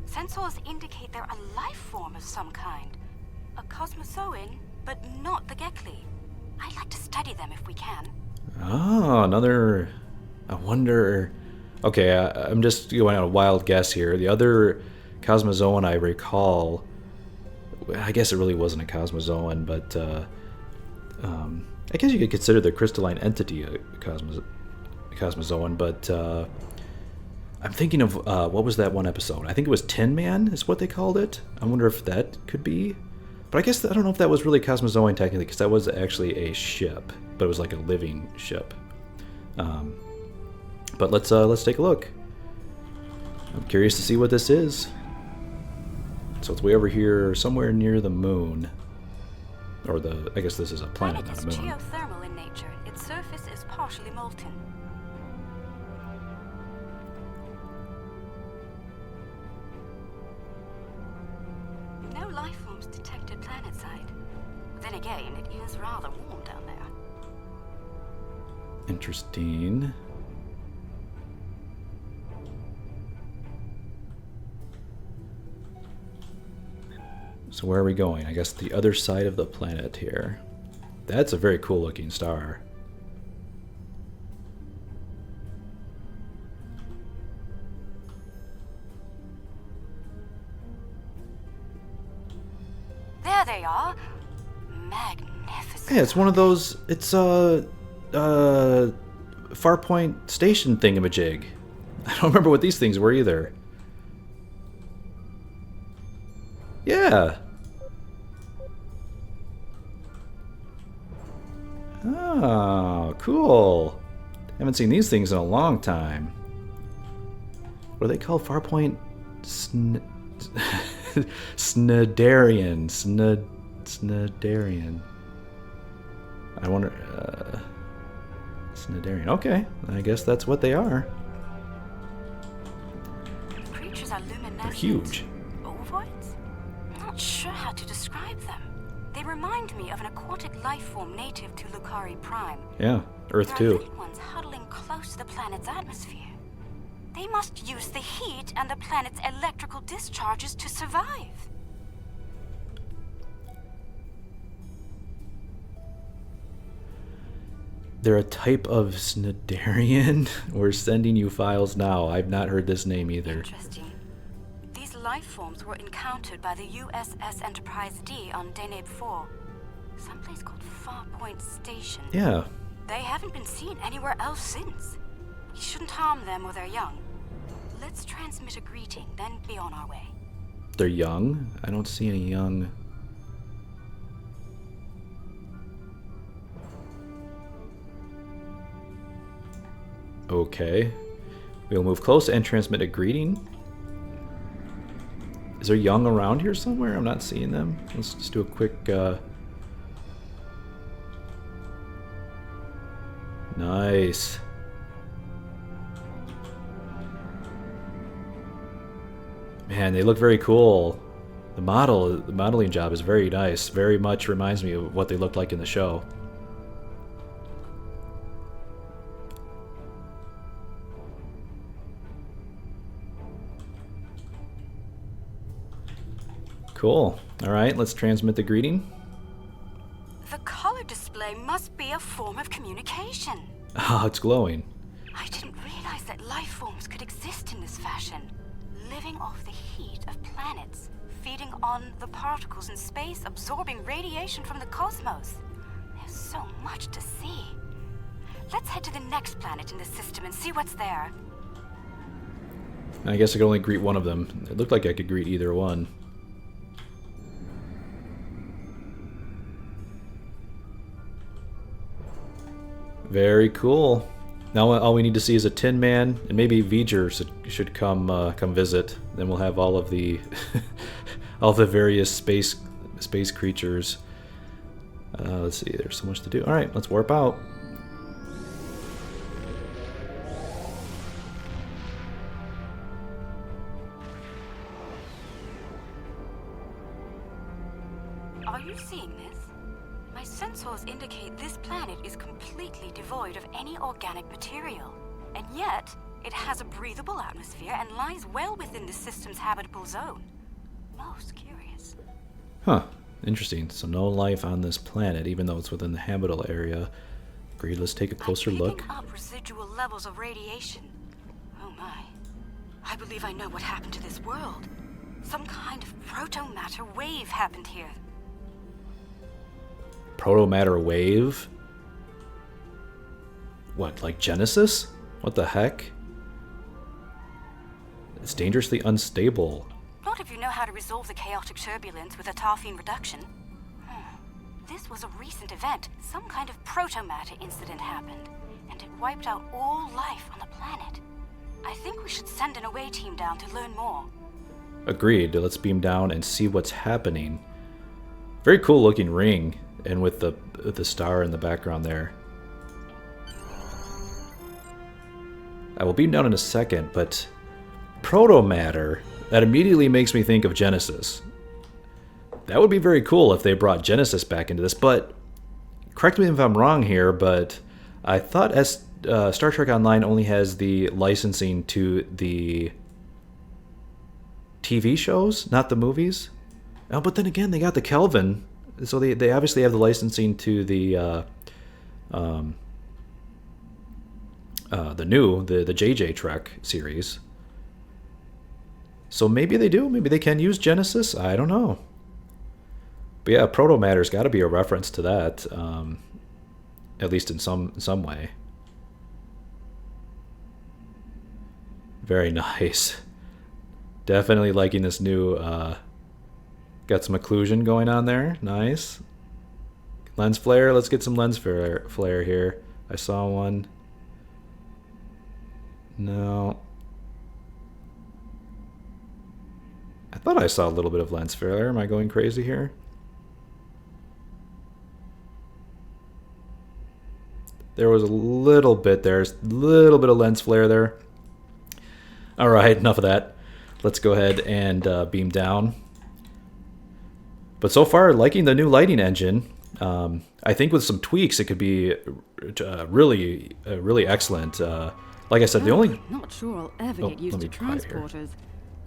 S4: Sensors indicate they're a life form of some kind. A cosmozoan, but not the Gekli. I'd like to study them if we can.
S1: Oh, another... I wonder... Okay, I'm just going on a wild guess here. The other cosmozoan I recall... I guess it really wasn't a cosmozoan, but... I guess you could consider the crystalline entity a cosmozoan, but... I'm thinking of... what was that one episode? I think it was Tin Man is what they called it. I wonder if that could be... But I guess I don't know if that was really cosmozoan technically, because that was actually a ship, but it was like a living ship. But let's take a look. I'm curious to see what this is. So it's way over here, somewhere near the moon, or the. I guess this is a planet, not a moon.
S4: Planet is geothermal in nature. Its surface is partially molten. No life forms detected planetside. Then again, it is rather warm down there.
S1: Interesting. So where are we going? I guess the other side of the planet here. That's a very cool looking star.
S4: There they are. Magnificent.
S1: Yeah, it's one of those. It's Farpoint station thingamajig. I don't remember what these things were either. Yeah. Oh, cool. Haven't seen these things in a long time. What are they called? Farpoint Snidarian. Snidarian. I wonder... Snidarian. Okay, I guess that's what they are.
S4: The creatures are luminescent.
S1: They're huge.
S4: Ovoids? Not sure how to describe them. They remind me of an aquatic life form native to Lucari Prime.
S1: Yeah, Earth
S4: There are
S1: too.
S4: little ones huddling close to the planet's atmosphere. They must use the heat and the planet's electrical discharges to survive.
S1: They're a type of Snidarian. We're sending you files now. I've not heard this name either.
S4: Interesting. These life forms were encountered by the USS Enterprise D on Deneb 4, someplace called Farpoint Station.
S1: Yeah.
S4: They haven't been seen anywhere else since. We shouldn't harm them or their young. Let's transmit a greeting, then be on our way.
S1: They're young? I don't see any young... Okay. We'll move close and transmit a greeting. Is there young around here somewhere? I'm not seeing them. Let's just do a quick... Nice. Man, they look very cool. The modeling job is very nice. Very much reminds me of what they looked like in the show. Cool. All right, let's transmit the greeting.
S4: The color display must be a form of communication.
S1: Ah, it's glowing.
S4: I didn't realize that life forms could exist in this fashion, living off the heat of planets, feeding on the particles in space, absorbing radiation from the cosmos. There's so much to see. Let's head to the next planet in the system and see what's there.
S1: I guess I could only greet one of them. It looked like I could greet either one. Very cool. Now all we need to see is a Tin Man, and maybe V'ger should come visit. Then we'll have all of the all the various space creatures. Let's see. There's so much to do. All right, let's warp out.
S4: Are you seeing indicate this planet is completely devoid of any organic material. And yet, it has a breathable atmosphere and lies well within the system's habitable zone. Most curious.
S1: Huh. Interesting. So no life on this planet, even though it's within the habitable area. Agreed. Let's take a closer look.
S4: Picking up residual levels of radiation. Oh my. I believe I know what happened to this world. Some kind of proto-matter wave happened here.
S1: Proto-matter wave? What, like Genesis? What the heck? It's dangerously unstable.
S4: Not if you know how to resolve the chaotic turbulence with a tarfine reduction. This was a recent event. Some kind of proto-matter incident happened, and it wiped out all life on the planet. I think we should send an away team down to learn more.
S1: Agreed. Let's beam down and see what's happening. Very cool looking ring, and with the star in the background there. I will beam down in a second, but proto-matter, that immediately makes me think of Genesis. That would be very cool if they brought Genesis back into this, but correct me if I'm wrong here, but I thought Star Trek Online only has the licensing to the TV shows, not the movies. Oh, but then again, they got the Kelvin, so they obviously have the licensing to the JJ Trek series. So maybe they do. Maybe they can use Genesis. I don't know. But yeah, proto-matter's got to be a reference to that, at least in some way. Very nice. Definitely liking this new. Got some occlusion going on there. Nice. Lens flare. Let's get some lens flare here. I saw one. No. I thought I saw a little bit of lens flare. Am I going crazy here? There was a little bit there. A little bit of lens flare there. Alright, enough of that. Let's go ahead and beam down. But so far, liking the new lighting engine. I think with some tweaks, it could be really excellent. Like I said, the only...
S5: Not sure I'll ever get used to transporters.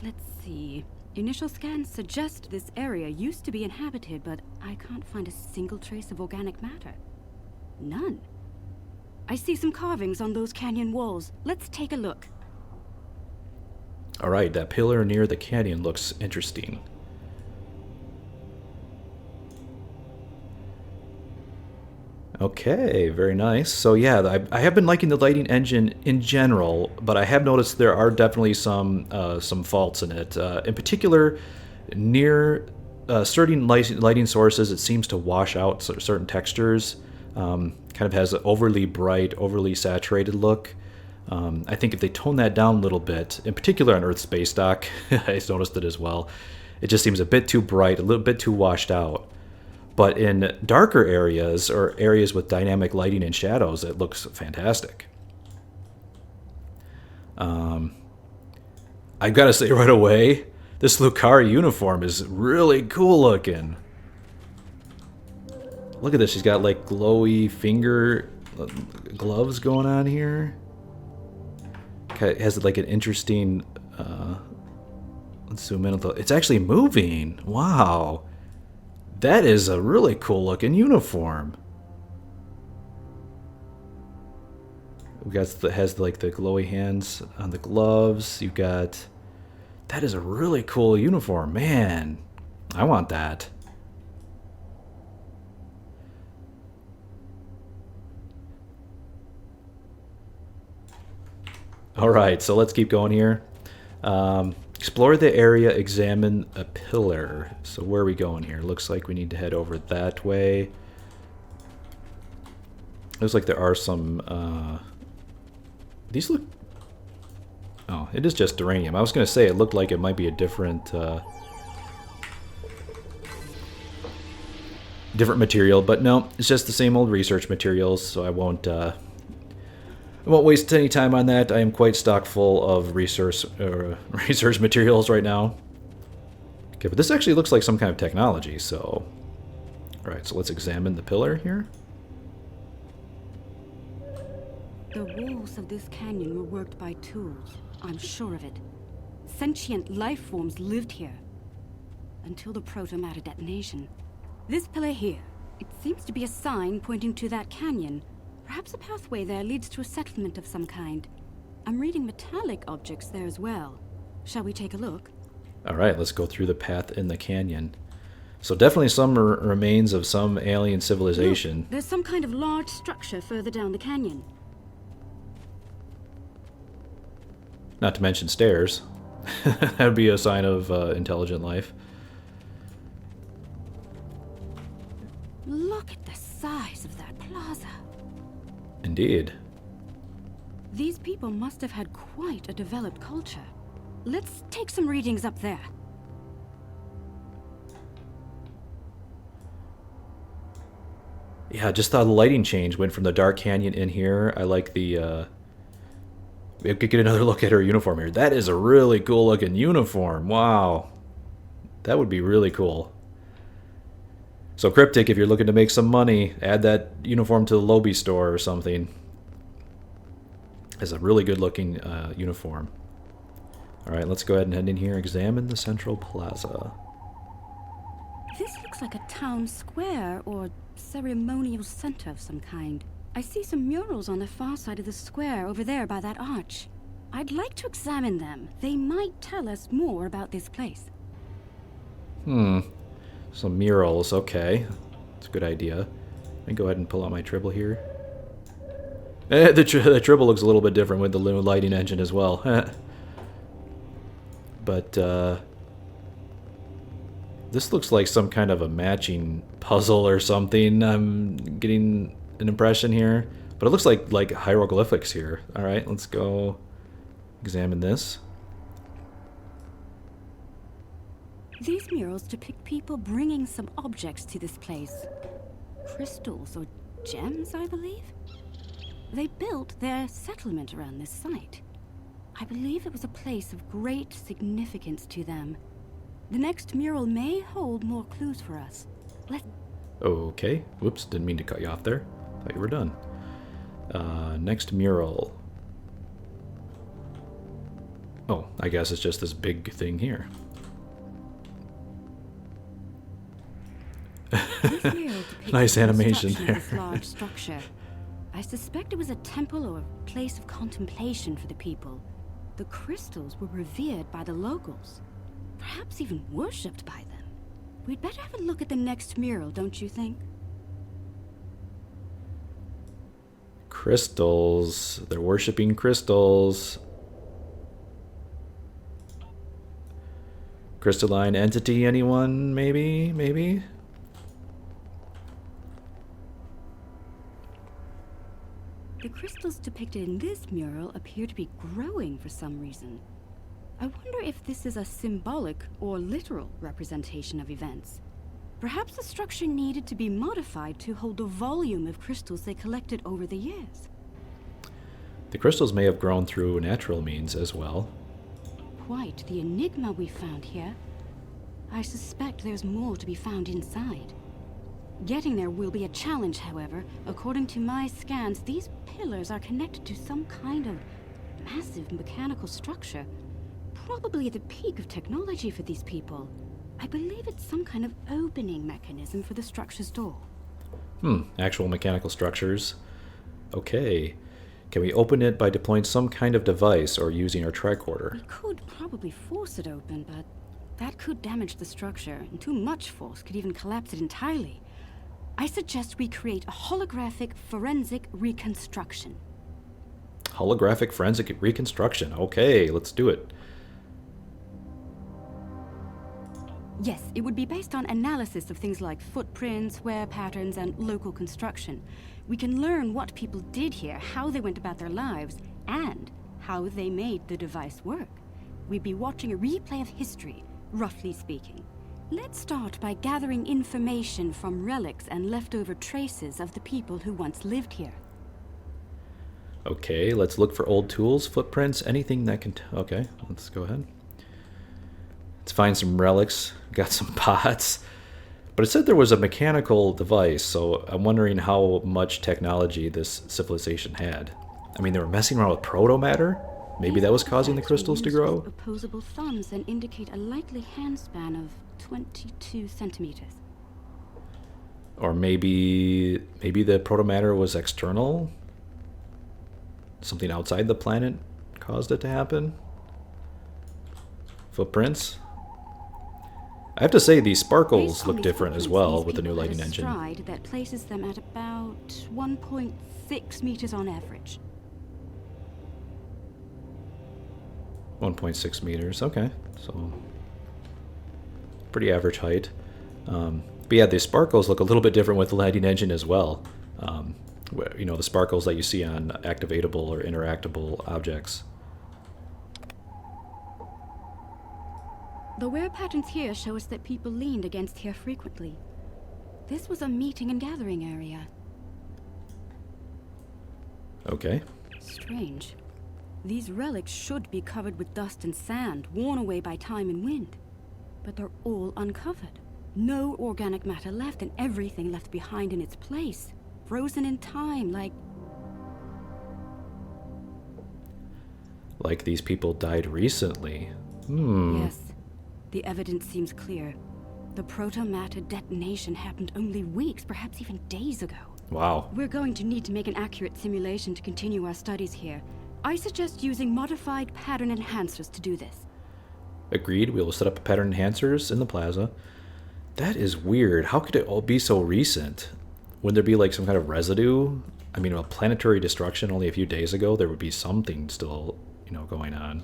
S5: Let's see. Initial scans suggest this area used to be inhabited, but I can't find a single trace of organic matter. None. I see some carvings on those canyon walls. Let's take a look.
S1: Alright, that pillar near the canyon looks interesting. Okay, very nice. So yeah, I have been liking the lighting engine in general, but I have noticed there are definitely some faults in it. In particular, near certain lighting sources, it seems to wash out certain textures. Kind of has an overly bright, overly saturated look. I think if they tone that down a little bit, in particular on Earth space dock, I noticed it as well. It just seems a bit too bright, a little bit too washed out. But in darker areas, or areas with dynamic lighting and shadows, it looks fantastic. I've got to say right away, this Lucari uniform is really cool looking. Look at this, she's got like glowy finger gloves going on here. It has like an interesting, let's zoom in. It's actually moving. Wow. That is a really cool looking uniform. We got has like the glowy hands on the gloves. You got, that is a really cool uniform, man. I want that. All right, so let's keep going here. Explore the area, examine a pillar. So where are we going here? Looks like we need to head over that way. Looks like there are some... these look... Oh, it is just duranium. I was going to say it looked like it might be a different... different material, but no, it's just the same old research materials, so I won't waste any time on that. I am quite stock full of research materials right now. Okay, but this actually looks like some kind of technology, so... Alright, so let's examine the pillar here.
S5: The walls of this canyon were worked by tools. I'm sure of it. Sentient life forms lived here. Until the proto-matter detonation. This pillar here, it seems to be a sign pointing to that canyon. Perhaps a pathway there leads to a settlement of some kind. I'm reading metallic objects there as well. Shall we take a look?
S1: All right, let's go through the path in the canyon. So definitely some remains of some alien civilization.
S5: Look, there's some kind of large structure further down the canyon.
S1: Not to mention stairs. That would be a sign of intelligent life.
S5: Look at the size of that plaza.
S1: Indeed.
S5: These people must have had quite a developed culture. Let's take some readings up there.
S1: Yeah, just thought the lighting change went from the dark canyon in here. I like the... we could get another look at her uniform here. That is a really cool looking uniform. Wow. That would be really cool. So Cryptic, if you're looking to make some money, add that uniform to the Lobby store or something. It's a really good looking uniform. Alright, let's go ahead and head in here and examine the central plaza.
S5: This looks like a town square or ceremonial center of some kind. I see some murals on the far side of the square over there by that arch. I'd like to examine them. They might tell us more about this place.
S1: Some murals, okay. That's a good idea. Let me go ahead and pull out my tribble here. The tribble looks a little bit different with the lighting engine as well. But, this looks like some kind of a matching puzzle or something. I'm getting an impression here. But it looks like hieroglyphics here. Alright, let's go examine this.
S5: These murals depict people bringing some objects to this place. Crystals or gems, I believe? They built their settlement around this site. I believe it was a place of great significance to them. The next mural may hold more clues for us.
S1: Okay. Whoops, didn't mean to cut you off there. Thought you were done. Next mural. Oh, I guess it's just this big thing here. Nice animation there.
S5: This large structure. I suspect it was a temple or a place of contemplation for the people. The crystals were revered by the locals, perhaps even worshipped by them. We'd better have a look at the next mural, don't you think?
S1: Crystals. They're worshipping crystals. Crystalline entity, anyone? Maybe? Maybe?
S5: The crystals depicted in this mural appear to be growing for some reason. I wonder if this is a symbolic or literal representation of events. Perhaps the structure needed to be modified to hold the volume of crystals they collected over the years.
S1: The crystals may have grown through natural means as well.
S5: Quite the enigma we found here. I suspect there's more to be found inside. Getting there will be a challenge, however. According to my scans, these pillars are connected to some kind of massive mechanical structure. Probably at the peak of technology for these people. I believe it's some kind of opening mechanism for the structure's door.
S1: Actual mechanical structures. Okay. Can we open it by deploying some kind of device or using our tricorder?
S5: We could probably force it open, but that could damage the structure, and too much force could even collapse it entirely. I suggest we create a holographic forensic reconstruction.
S1: Holographic forensic reconstruction. Okay, let's do it.
S5: Yes, it would be based on analysis of things like footprints, wear patterns, and local construction. We can learn what people did here, how they went about their lives, and how they made the device work. We'd be watching a replay of history, roughly speaking. Let's start by gathering information from relics and leftover traces of the people who once lived here.
S1: Okay, let's look for old tools, footprints, anything that can... Okay, let's go ahead. Let's find some relics. Got some pots. But it said there was a mechanical device, so I'm wondering how much technology this civilization had. I mean, they were messing around with proto-matter? Maybe that was causing the crystals to grow?
S5: Opposable thumbs and indicate a likely handspan of 22 centimeters.
S1: Or maybe the proto-matter was external? Something outside the planet caused it to happen? Footprints? I have to say, these sparkles look different as well with the new lighting engine.
S5: Stride that places them at about 1.6 meters on average.
S1: 1.6 meters, okay. So, pretty average height. But yeah, the sparkles look a little bit different with the lighting engine as well. You know, the sparkles that you see on activatable or interactable objects.
S5: The wear patterns here show us that people leaned against here frequently. This was a meeting and gathering area.
S1: Okay.
S5: Strange. These relics should be covered with dust and sand, worn away by time and wind. But they're all uncovered. No organic matter left, and everything left behind in its place. Frozen in time, like
S1: these people died recently.
S5: Yes. The evidence seems clear. The proto-matter detonation happened only weeks, perhaps even days ago.
S1: Wow.
S5: We're going to need to make an accurate simulation to continue our studies here. I suggest using modified pattern enhancers to do this.
S1: Agreed. We will set up pattern enhancers in the plaza. That is weird. How could it all be so recent? Wouldn't there be like some kind of residue? I mean, a planetary destruction only a few days ago, there would be something still, you know, going on.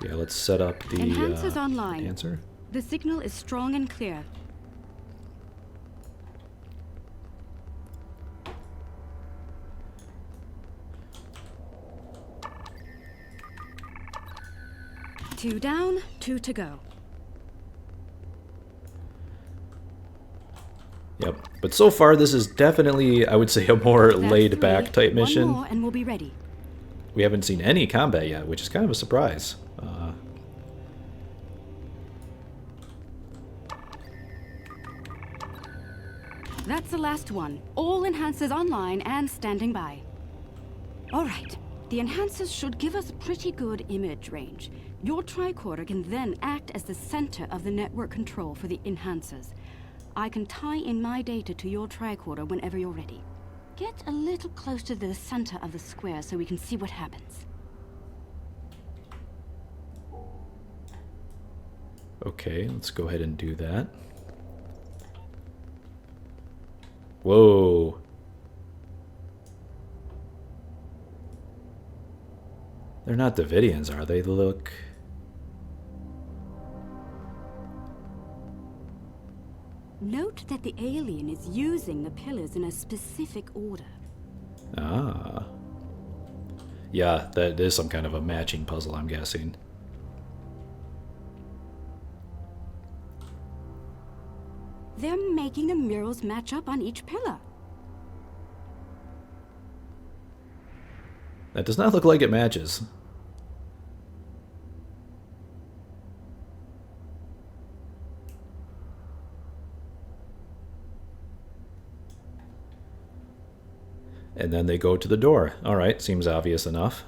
S1: Yeah, let's set up the
S5: enhancers online.
S1: enhancer.
S5: The signal is strong and clear. Two down, two to go.
S1: Yep. But so far, this is definitely, I would say, a more laid-back type mission.
S5: One more and we'll be ready.
S1: We haven't seen any combat yet, which is kind of a surprise.
S5: That's the last one. All enhancers online and standing by. All right. The enhancers should give us pretty good image range. Your tricorder can then act as the center of the network control for the enhancers. I can tie in my data to your tricorder whenever you're ready. Get a little close to the center of the square so we can see what happens.
S1: Okay, let's go ahead and do that. Whoa. They're not Davidians, are they? They look...
S5: Note that the alien is using the pillars in a specific order.
S1: Ah. Yeah, that is some kind of a matching puzzle, I'm guessing.
S5: They're making the murals match up on each pillar.
S1: That does not look like it matches. And then they go to the door. Alright, seems obvious enough.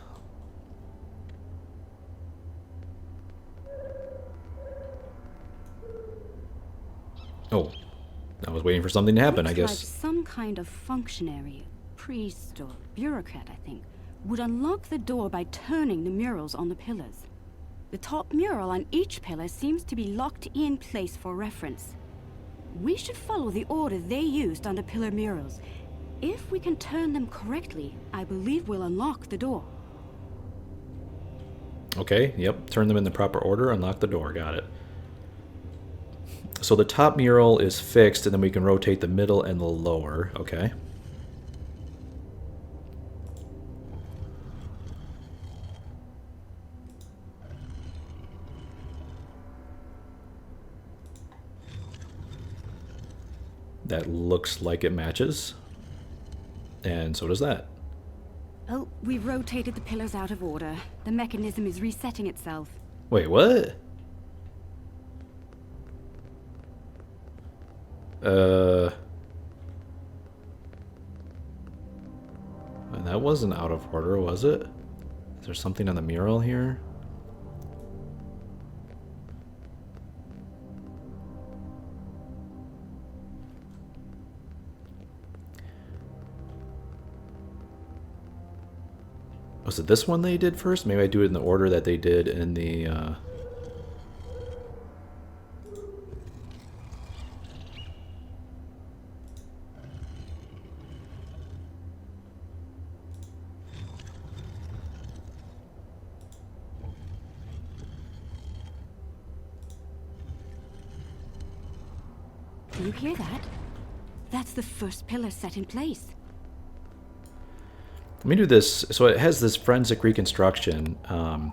S1: Oh, I was waiting for something to happen, I guess.
S5: Like some kind of functionary, priest or bureaucrat, I think, would unlock the door by turning the murals on the pillars. The top mural on each pillar seems to be locked in place for reference. We should follow the order they used on the pillar murals. If we can turn them correctly, I believe we'll unlock the door.
S1: Okay, yep, turn them in the proper order, unlock the door, got it. So the top mural is fixed, and then we can rotate the middle and the lower, okay. That looks like it matches. And so does that.
S5: Oh, we've rotated the pillars out of order. The mechanism is resetting itself.
S1: Wait, what? That wasn't out of order, was it? Is there something on the mural here? Was it this one they did first? Maybe I do it in the order that they did in the...
S5: You hear that? That's the first pillar set in place.
S1: Let me do this. So it has this forensic reconstruction. I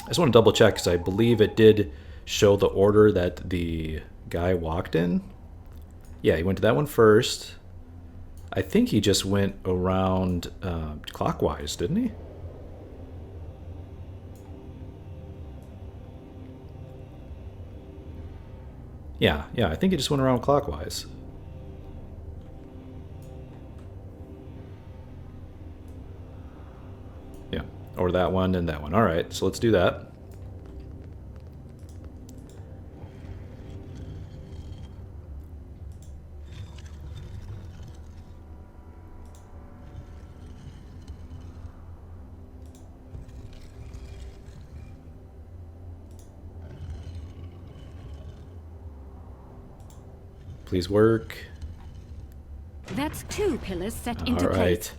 S1: just want to double check because I believe it did show the order that the guy walked in. Yeah, he went to that one first. I think he just went around clockwise, didn't he? Yeah, I think he just went around clockwise. Yeah, or that one and that one. All right, so let's do that. Please work.
S5: That's 2 pillars set into
S1: All
S5: place.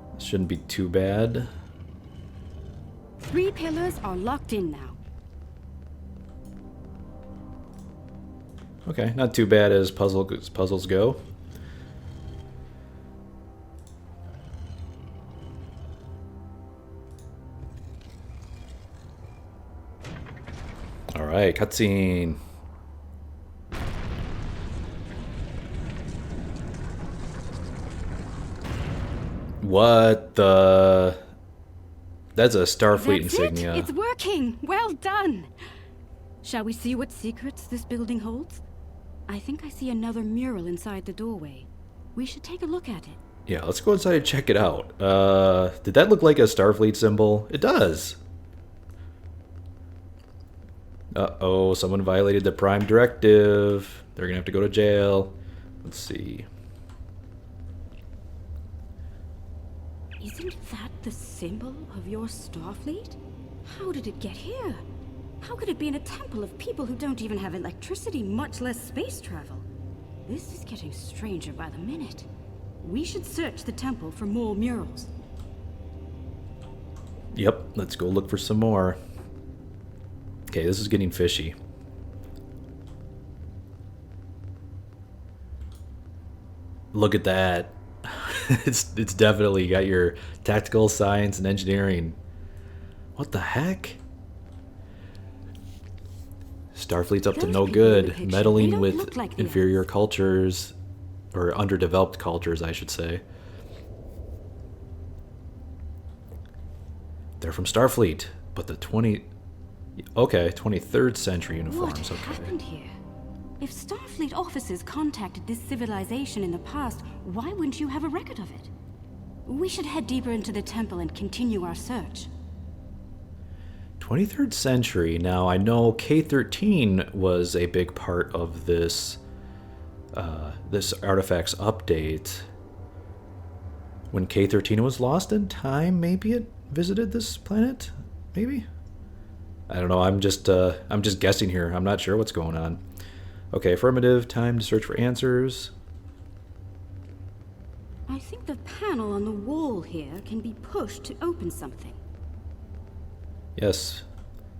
S1: right. Shouldn't be too bad.
S5: 3 pillars are locked in now.
S1: Okay, not too bad as puzzles go. All right, cutscene. What the? That's a Starfleet
S5: That's
S1: insignia.
S5: it. It's working. Well done. Shall we see what secrets this building holds? I think I see another mural inside the doorway. We should take a look at it.
S1: Yeah, let's go inside and check it out. Did that look like a Starfleet symbol? It does. Uh-oh, someone violated the Prime Directive. They're gonna have to go to jail. Let's see.
S5: Isn't that the symbol of your Starfleet? How did it get here? How could it be in a temple of people who don't even have electricity, much less space travel? This is getting stranger by the minute. We should search the temple for more murals.
S1: Yep, let's go look for some more. Okay, this is getting fishy. Look at that. It's definitely got your tactical science and engineering. What the heck? Starfleet's up to no good, meddling with inferior cultures, or underdeveloped cultures, I should say. They're from Starfleet, but the 23rd century uniforms.
S5: What happened here? If Starfleet officers contacted this civilization in the past, why wouldn't you have a record of it? We should head deeper into the temple and continue our search.
S1: 23rd century. Now, I know K13 was a big part of this this artifacts update. When K13 was lost in time, maybe it visited this planet? Maybe? I don't know. I'm just guessing here. I'm not sure what's going on. Okay, affirmative. Time to search for answers.
S5: I think the panel on the wall here can be pushed to open something.
S1: Yes,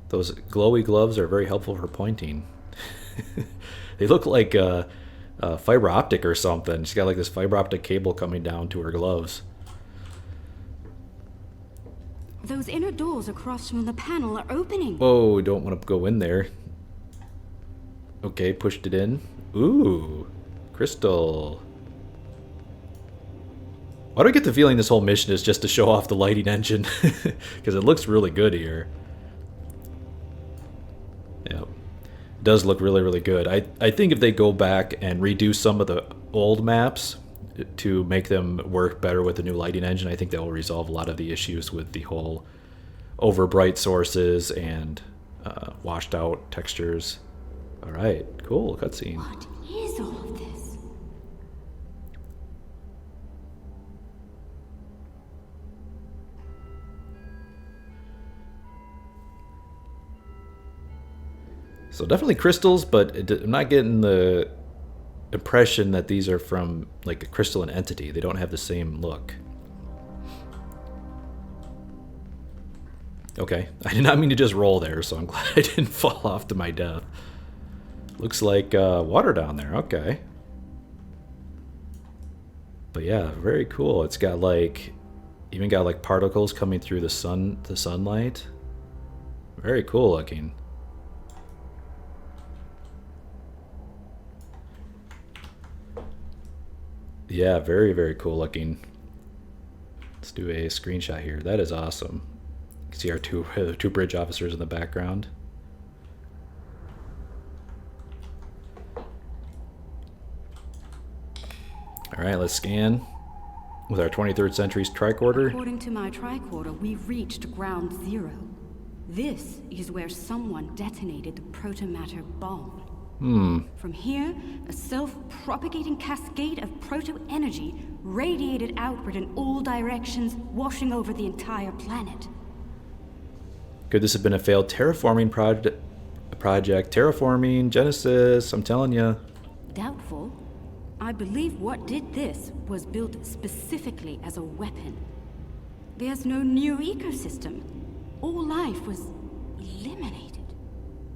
S1: those glowy gloves are very helpful for pointing. They look like fiber optic or something. She's got like this fiber optic cable coming down to her gloves.
S5: Those inner doors across from the panel are opening.
S1: Whoa, don't want to go in there. Okay, pushed it in. Ooh, crystal. Why do I get the feeling this whole mission is just to show off the lighting engine? Because it looks really good here. does look really, really good. I think if they go back and redo some of the old maps to make them work better with the new lighting engine, I think that will resolve a lot of the issues with the whole over bright sources and washed out textures. All right, cool cutscene.
S5: What is all of this?
S1: So definitely crystals, but I'm not getting the impression that these are from like a crystalline entity. They don't have the same look. Okay, I did not mean to just roll there, so I'm glad I didn't fall off to my death. Looks like water down there, okay. But yeah, very cool. It's got like, even got like particles coming through the sunlight. Very cool looking. Yeah, very, very cool looking. Let's do a screenshot here. That is awesome. You can see our two bridge officers in the background. All right, let's scan with our 23rd century's tricorder.
S5: According to my tricorder, we've reached ground zero. This is where someone detonated the protomatter bomb. From here, a self-propagating cascade of proto-energy radiated outward in all directions, washing over the entire planet.
S1: Could this have been a failed terraforming project? Terraforming, Genesis, I'm telling you.
S5: Doubtful. I believe what did this was built specifically as a weapon. There's no new ecosystem. All life was eliminated.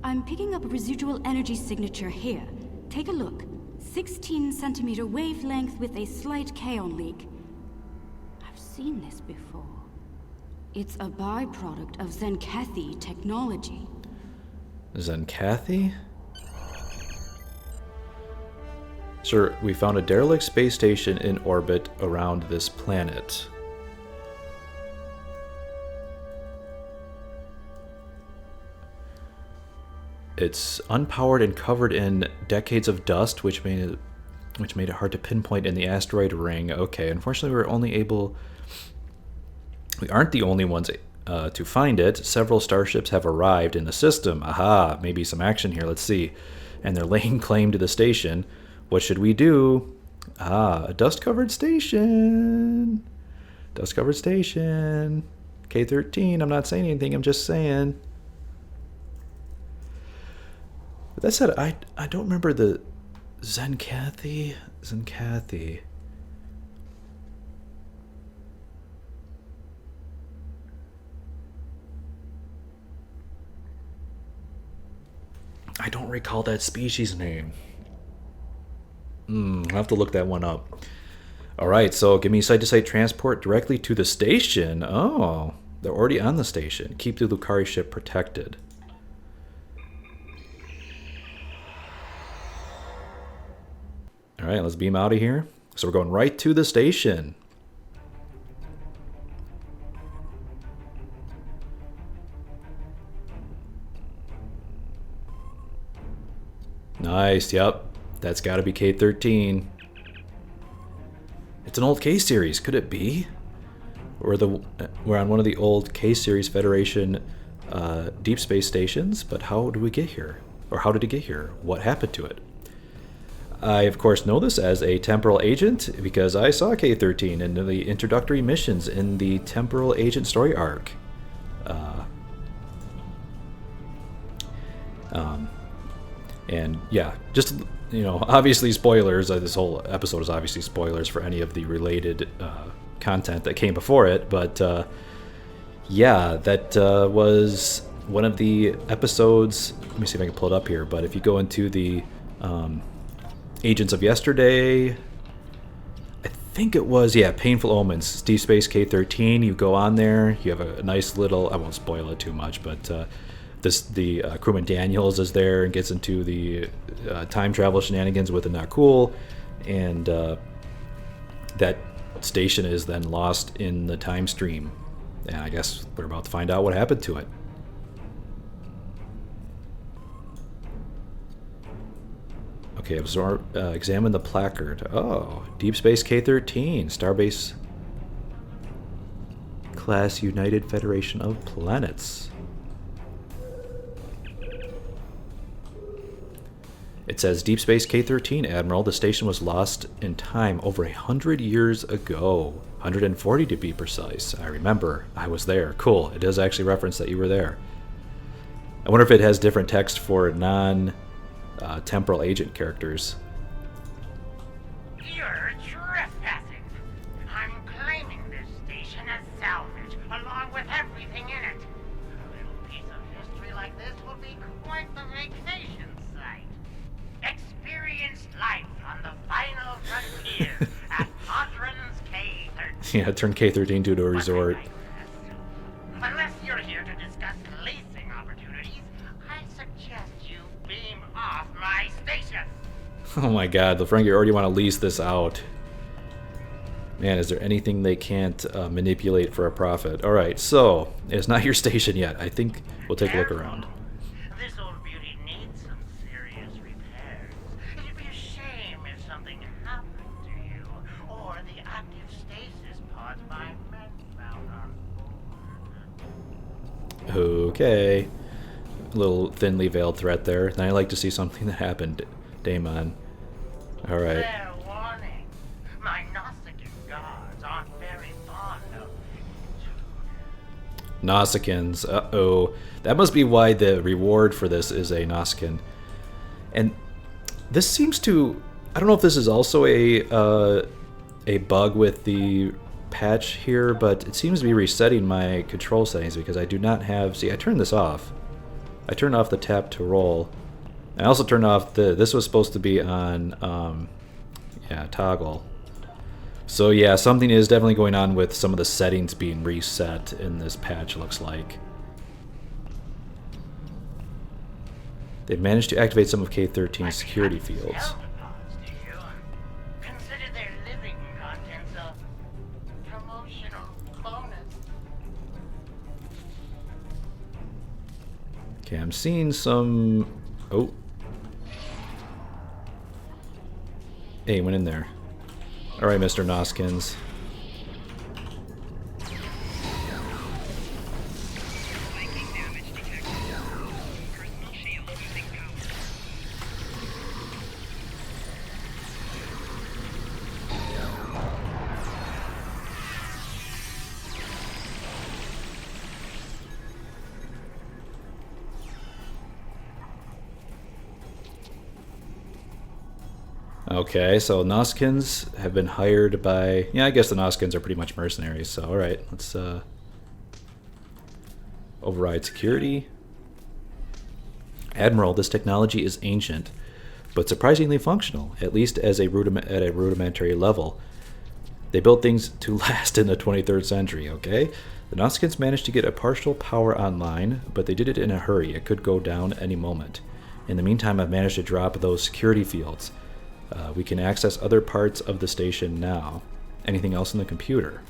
S5: I'm picking up a residual energy signature here. Take a look. 16 centimeter wavelength with a slight kaon leak. I've seen this before. It's a byproduct of Zenkathi technology.
S1: Zenkathi? Sir, we found a derelict space station in orbit around this planet. It's unpowered and covered in decades of dust, which made it hard to pinpoint in the asteroid ring. Okay, unfortunately, we aren't the only ones to find it. Several starships have arrived in the system. Aha, maybe some action here. Let's see. And they're laying claim to the station. What should we do? Ah, a dust-covered station. Dust-covered station. K13. I'm not saying anything. I'm just saying. But that said, I don't remember the Zenkathi. I don't recall that species name. I'll have to look that one up. Alright, so give me site-to-site transport directly to the station. Oh, they're already on the station. Keep the Lucari ship protected. Alright, let's beam out of here. So we're going right to the station. Nice, yep. That's got to be K13. It's an old K-series. Could it be? We're on one of the old K-series Federation deep space stations, but how did we get here? Or how did it get here? What happened to it? I, of course, know this as a temporal agent because I saw K13 in the introductory missions in the temporal agent story arc. And yeah, just, you know, obviously spoilers. This whole episode is obviously spoilers for any of the related content that came before it. But yeah, that was one of the episodes. Let me see if I can pull it up here. But if you go into the Agents of Yesterday, I think it was, yeah, Painful Omens, Deep Space K13. You go on there, you have a nice little, I won't spoil it too much, but the crewman Daniels is there and gets into the time travel shenanigans with the Not Cool, and that station is then lost in the time stream, and I guess we're about to find out what happened to it. Okay, examine the placard. Oh, Deep Space K13, Starbase Class United Federation of Planets. It says, Deep Space K13, Admiral. The station was lost in time over 100 years ago. 140 to be precise. I remember. I was there. Cool. It does actually reference that you were there. I wonder if it has different text for non-temporal agent characters.
S3: You're trespassing. I'm claiming this station as salvage, along with everything in it. A little piece of history like this will be quite the vacation site. Experience life on the final frontier at Podron's K13.
S1: Yeah, turn K13 into a resort.
S3: Unless you're here to discuss leasing opportunities, I suggest you beam off my station.
S1: Oh my god, the Ferengi already want to lease this out. Man, is there anything they can't manipulate for a profit? Alright, so, it's not your station yet. I think we'll take a look around.
S3: This old beauty needs some serious repairs. It'd be a shame if something happened to you, or the active stasis pods my men found on board.
S1: Okay. A little thinly veiled threat there. And I like to see something that happened, Daemon. Alright.
S3: Fair warning. My Nausicaan guards aren't very fond of intrusion.
S1: Nausicaans. Uh-oh. That must be why the reward for this is a Nausicaan. And this seems to... I don't know if this is also a bug with the patch here, but it seems to be resetting my control settings because I do not have... See, I turned this off. I turned off the tap to roll. I also turned off the... This was supposed to be on, yeah, toggle. So yeah, something is definitely going on with some of the settings being reset in this patch, looks like. They've managed to activate some of K13's security fields.
S3: Consider their living contents a promotional bonus.
S1: Okay, I'm seeing some... Oh. Hey, he went in there. Alright, Mr. Noskins. Okay, so Noskins have been hired by... Yeah, I guess the Noskins are pretty much mercenaries, so alright, let's override security. Admiral, this technology is ancient, but surprisingly functional, at least as at a rudimentary level. They built things to last in the 23rd century, okay? The Noskins managed to get a partial power online, but they did it in a hurry. It could go down any moment. In the meantime, I've managed to drop those security fields. We can access other parts of the station now. Anything else in the computer?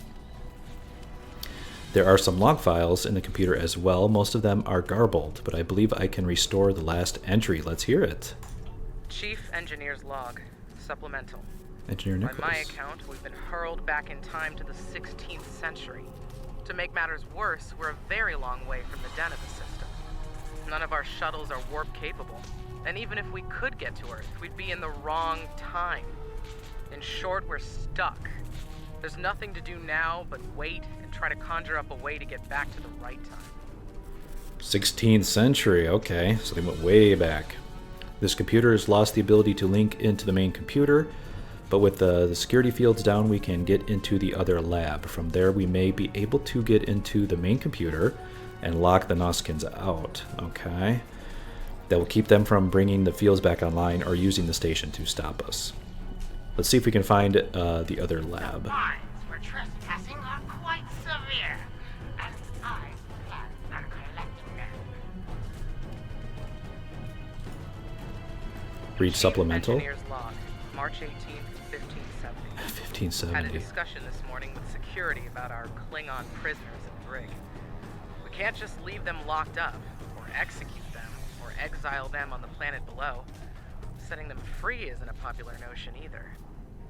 S1: There are some log files in the computer as well. Most of them are garbled, but I believe I can restore the last entry. Let's hear it.
S6: Chief Engineer's log. Supplemental.
S1: Engineer Nicholas.
S6: By my account, we've been hurled back in time to the 16th century. To make matters worse, we're a very long way from the den of the system. None of our shuttles are warp capable. And even if we could get to Earth, we'd be in the wrong time. In short, we're stuck. There's nothing to do now but wait and try to conjure up a way to get back to the right time.
S1: 16th century, okay, so they went way back. This computer has lost the ability to link into the main computer, but with the security fields down, we can get into the other lab. From there, we may be able to get into the main computer and lock the Noskins out, okay? That will keep them from bringing the fields back online or using the station to stop us. Let's see if we can find the other lab.
S3: The fines for trespassing are quite severe, and I plan on collecting them.
S1: Read supplemental.
S6: Engineer's log, March 18th, 1570. Had a
S1: 1570.
S6: discussion this morning with security about our Klingon prisoners at the brig. We can't just leave them locked up, or execute them, or exile them on the planet below. setting them free isn't a popular notion either.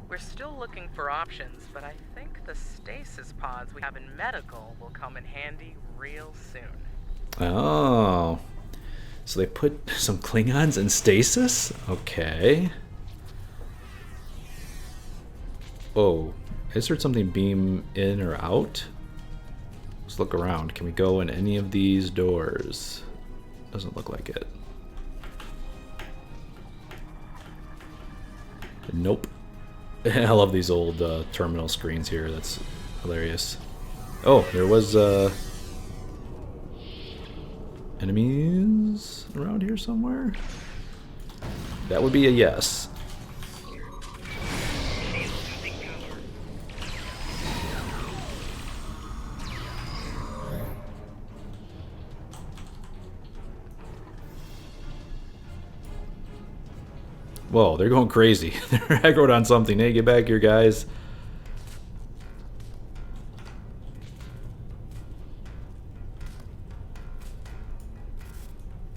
S6: We're still looking for options, but I think the stasis pods we have in medical will come in handy real soon.
S1: Oh. So they put some Klingons in stasis? Okay. Oh, I just heard something beam in or out. Let's look around. Can we go in any of these doors? Doesn't look like it. Nope. I love these old terminal screens here. That's hilarious. Oh, there was enemies around here somewhere? That would be a yes. Whoa, they're going crazy. They're aggroed on something. Hey, get back here, guys.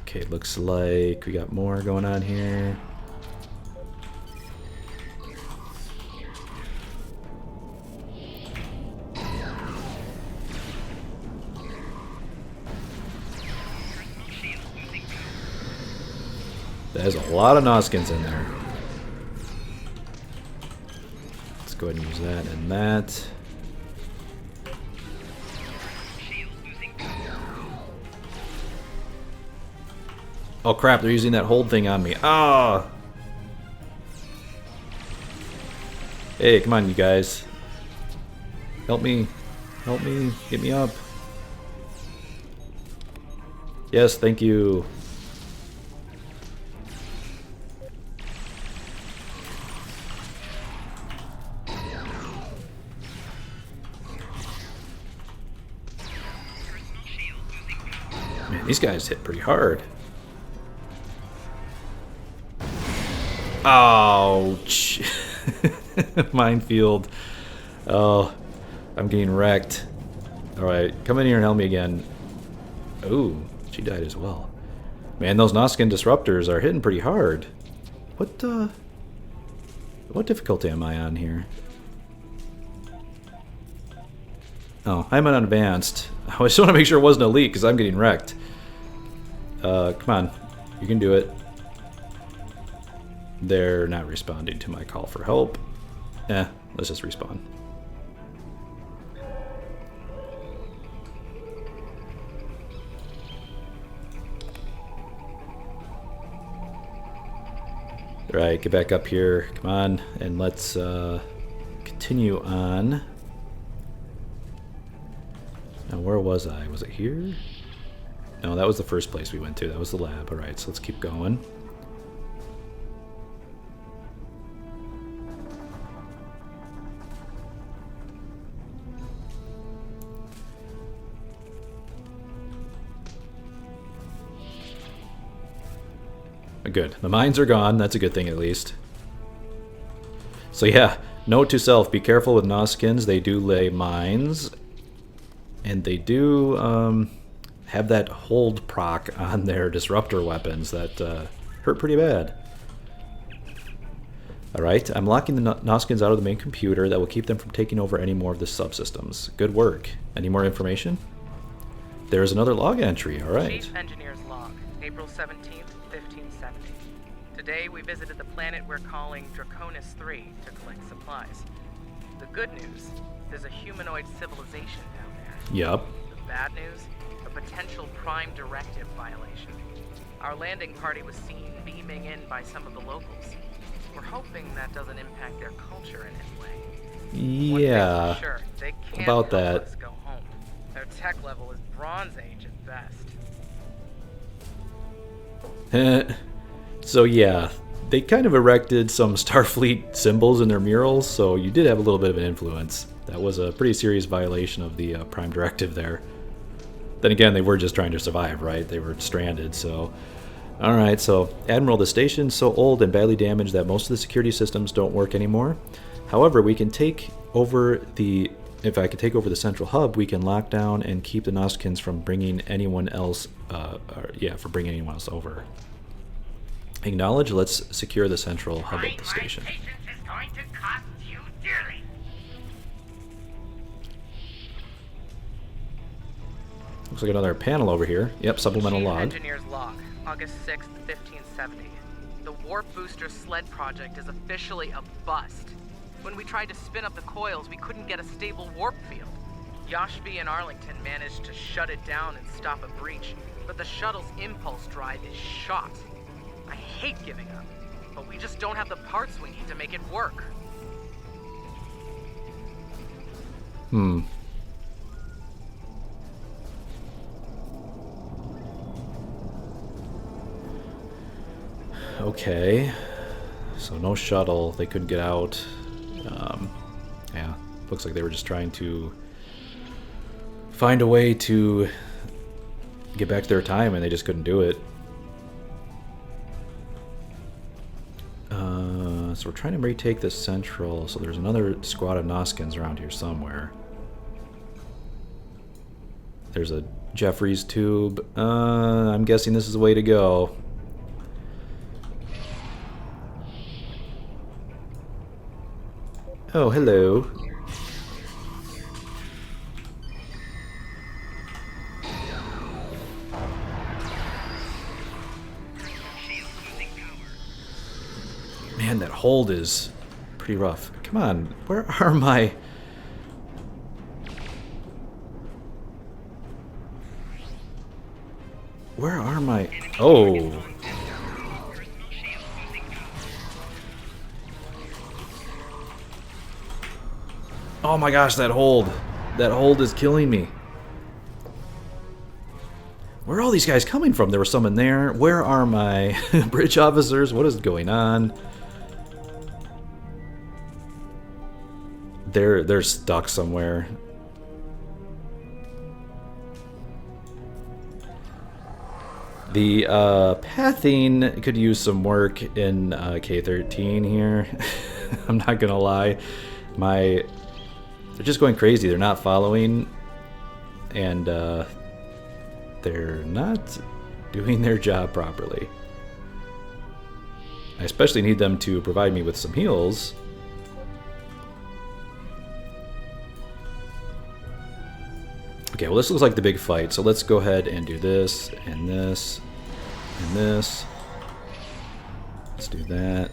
S1: Okay, looks like we got more going on here. There's a lot of Noskins in there. Let's go ahead and use that and that. Oh crap, they're using that hold thing on me. Ah! Hey, come on you guys. Help me. Help me. Get me up. Yes, thank you. Man, these guys hit pretty hard. Ouch. Minefield. Oh, I'm getting wrecked. Alright, come in here and help me again. Ooh, she died as well. Man, those Noskin disruptors are hitting pretty hard. What difficulty am I on here? Oh, I'm on advanced. I just want to make sure it wasn't elite because I'm getting wrecked. Come on. You can do it. They're not responding to my call for help. Let's just respawn. Alright, get back up here. Come on, and let's continue on. Now, where was I? Was it here? No, that was the first place we went to. That was the lab. Alright, so let's keep going. Good. The mines are gone. That's a good thing, at least. So yeah, note to self, be careful with Noskins. They do lay mines. And they do have that hold proc on their disruptor weapons that hurt pretty bad. Alright, I'm locking the Noskins out of the main computer. That will keep them from taking over any more of the subsystems. Good work. Any more information? There's another log entry. Alright.
S6: Chief Engineer's log, April 17th. 1570. Today we visited the planet we're calling Draconis 3 to collect supplies. The good news, there's a humanoid civilization down there.
S1: Yup.
S6: The bad news, a potential prime directive violation. Our landing party was seen beaming in by some of the locals. We're hoping that doesn't impact their culture in any way.
S1: Yeah.
S6: Sure, they can't
S1: about
S6: help
S1: that.
S6: us go home. Their tech level is Bronze Age at best.
S1: So yeah, they kind of erected some Starfleet symbols in their murals, so you did have a little bit of an influence. That was a pretty serious violation of the Prime Directive there. Then again, they were just trying to survive, right? They were stranded, so... Alright, so, Admiral, the station's so old and badly damaged that most of the security systems don't work anymore. However, we can take over the... If I could take over the central hub, we can lock down and keep the Noskins from bringing anyone else, from bringing anyone else over. Acknowledge. Let's secure the central hub
S3: My
S1: of the station.
S3: patience is going to cost you dearly.
S1: Looks like another panel over here. Yep, supplemental
S6: Chief
S1: log.
S6: Engineer's log, August 6th, 1570. The warp booster sled project is officially a bust. When we tried to spin up the coils, we couldn't get a stable warp field. Yashby and Arlington managed to shut it down and stop a breach, but the shuttle's impulse drive is shot. I hate giving up, but we just don't have the parts we need to make it work.
S1: Okay. So no shuttle. They couldn't get out. Yeah. Looks like they were just trying to find a way to get back to their time, and they just couldn't do it. So we're trying to retake the central. So there's another squad of Noskins around here somewhere. There's a Jeffries tube. I'm guessing this is the way to go. Oh, hello. Man, that hold is pretty rough. Come on, where are my... Where are my... Oh. Oh my gosh, that hold. That hold is killing me. Where are all these guys coming from? There were some in there. Where are my bridge officers? What is going on? They're stuck somewhere. The pathing could use some work in K13 here. I'm not gonna lie. They're just going crazy. They're not following, and they're not doing their job properly. I especially need them to provide me with some heals. Okay, well, this looks like the big fight, so let's go ahead and do this, and this, and this. Let's do that.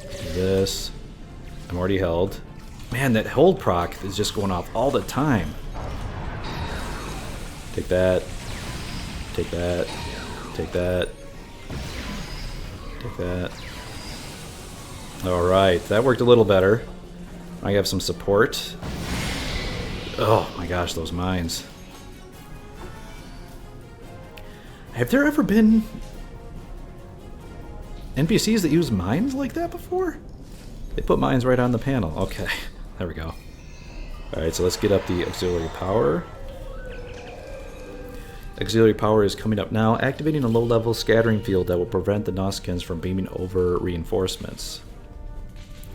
S1: Do this. I'm already held. Man, that hold proc is just going off all the time. Take that. Take that. Take that. Take that. Alright, that worked a little better. I have some support. Oh my gosh, those mines. Have there ever been NPCs that use mines like that before? They put mines right on the panel. Okay, there we go. Alright, so let's get up the auxiliary power. Auxiliary power is coming up now, activating a low-level scattering field that will prevent the Noskins from beaming over reinforcements.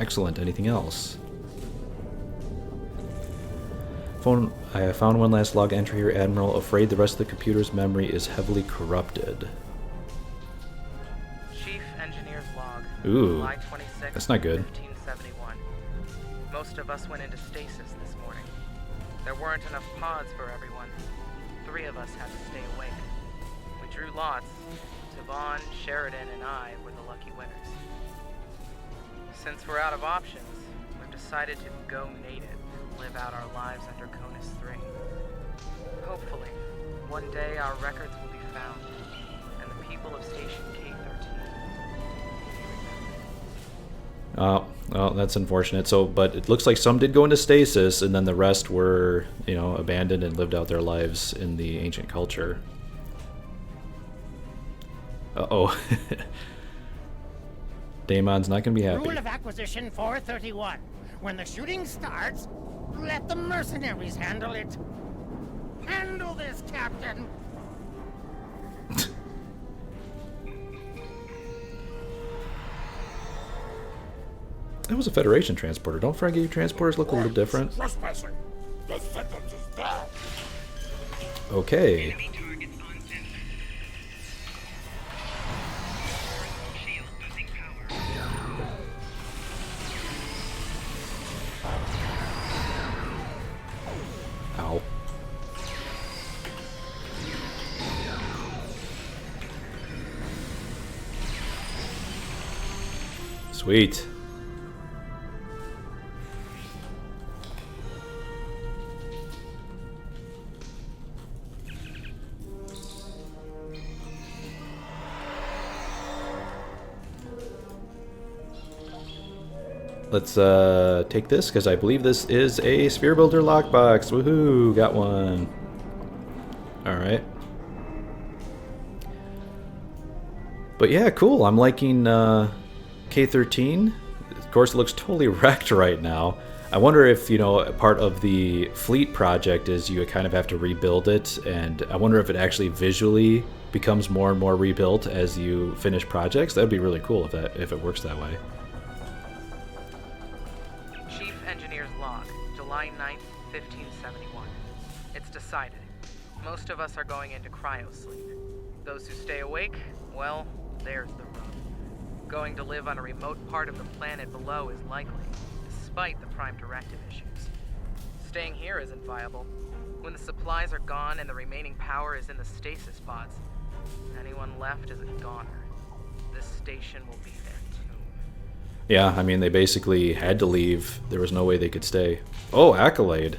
S1: Excellent. Anything else? I found one last log entry here, Admiral. Afraid the rest of the computer's memory is heavily corrupted.
S6: Chief Engineer's log,
S1: Ooh,
S6: July 26,
S1: that's not good.
S6: 1571. Most of us went into stasis this morning. There weren't enough pods for everyone. 3 of us had to stay awake. We drew lots. Tavon, Sheridan, and I were the lucky winners. Since we're out of options, we've decided to go native and live out our lives under Conus 3. Hopefully, one day our records will be found, and the people of Station K13.
S1: Well, that's unfortunate. So, but it looks like some did go into stasis, and then the rest were, you know, abandoned and lived out their lives in the ancient culture. Uh-oh. Damon's not gonna be happy.
S3: Rule of Acquisition 431. When the shooting starts, let the mercenaries handle it. Handle this, Captain.
S1: That was a Federation transporter. Don't forget your transporters look a little different.
S3: Trespassing. The sentence is death.
S1: Okay. Sweet. Let's take this, because I believe this is a Sphere Builder lockbox. Woohoo! Got one. Alright. But yeah, cool. I'm liking K13. Of course, it looks totally wrecked right now. I wonder if, you know, part of the fleet project is you kind of have to rebuild it, and I wonder if it actually visually becomes more and more rebuilt as you finish projects. That would be really cool if it works that way.
S6: July 9th, 1571. It's decided. Most of us are going into cryosleep. Those who stay awake, well, there's the rub. Going to live on a remote part of the planet below is likely, despite the Prime Directive issues. Staying here isn't viable. When the supplies are gone and the remaining power is in the stasis pods, anyone left is a goner. This station will be their tomb.
S1: Yeah, I mean, they basically had to leave. There was no way they could stay. Oh, accolade.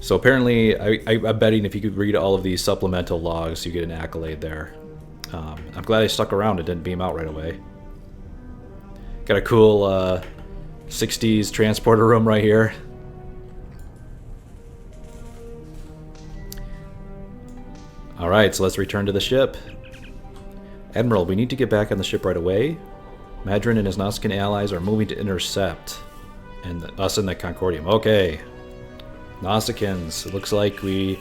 S1: So apparently, I'm betting if you could read all of these supplemental logs, you get an accolade there. I'm glad I stuck around. It didn't beam out right away. Got a cool 60s transporter room right here. Alright, so let's return to the ship. Admiral, we need to get back on the ship right away. Madron and his Nausicaan allies are moving to intercept us in the Concordium. Okay. Nausicans. It looks like we'll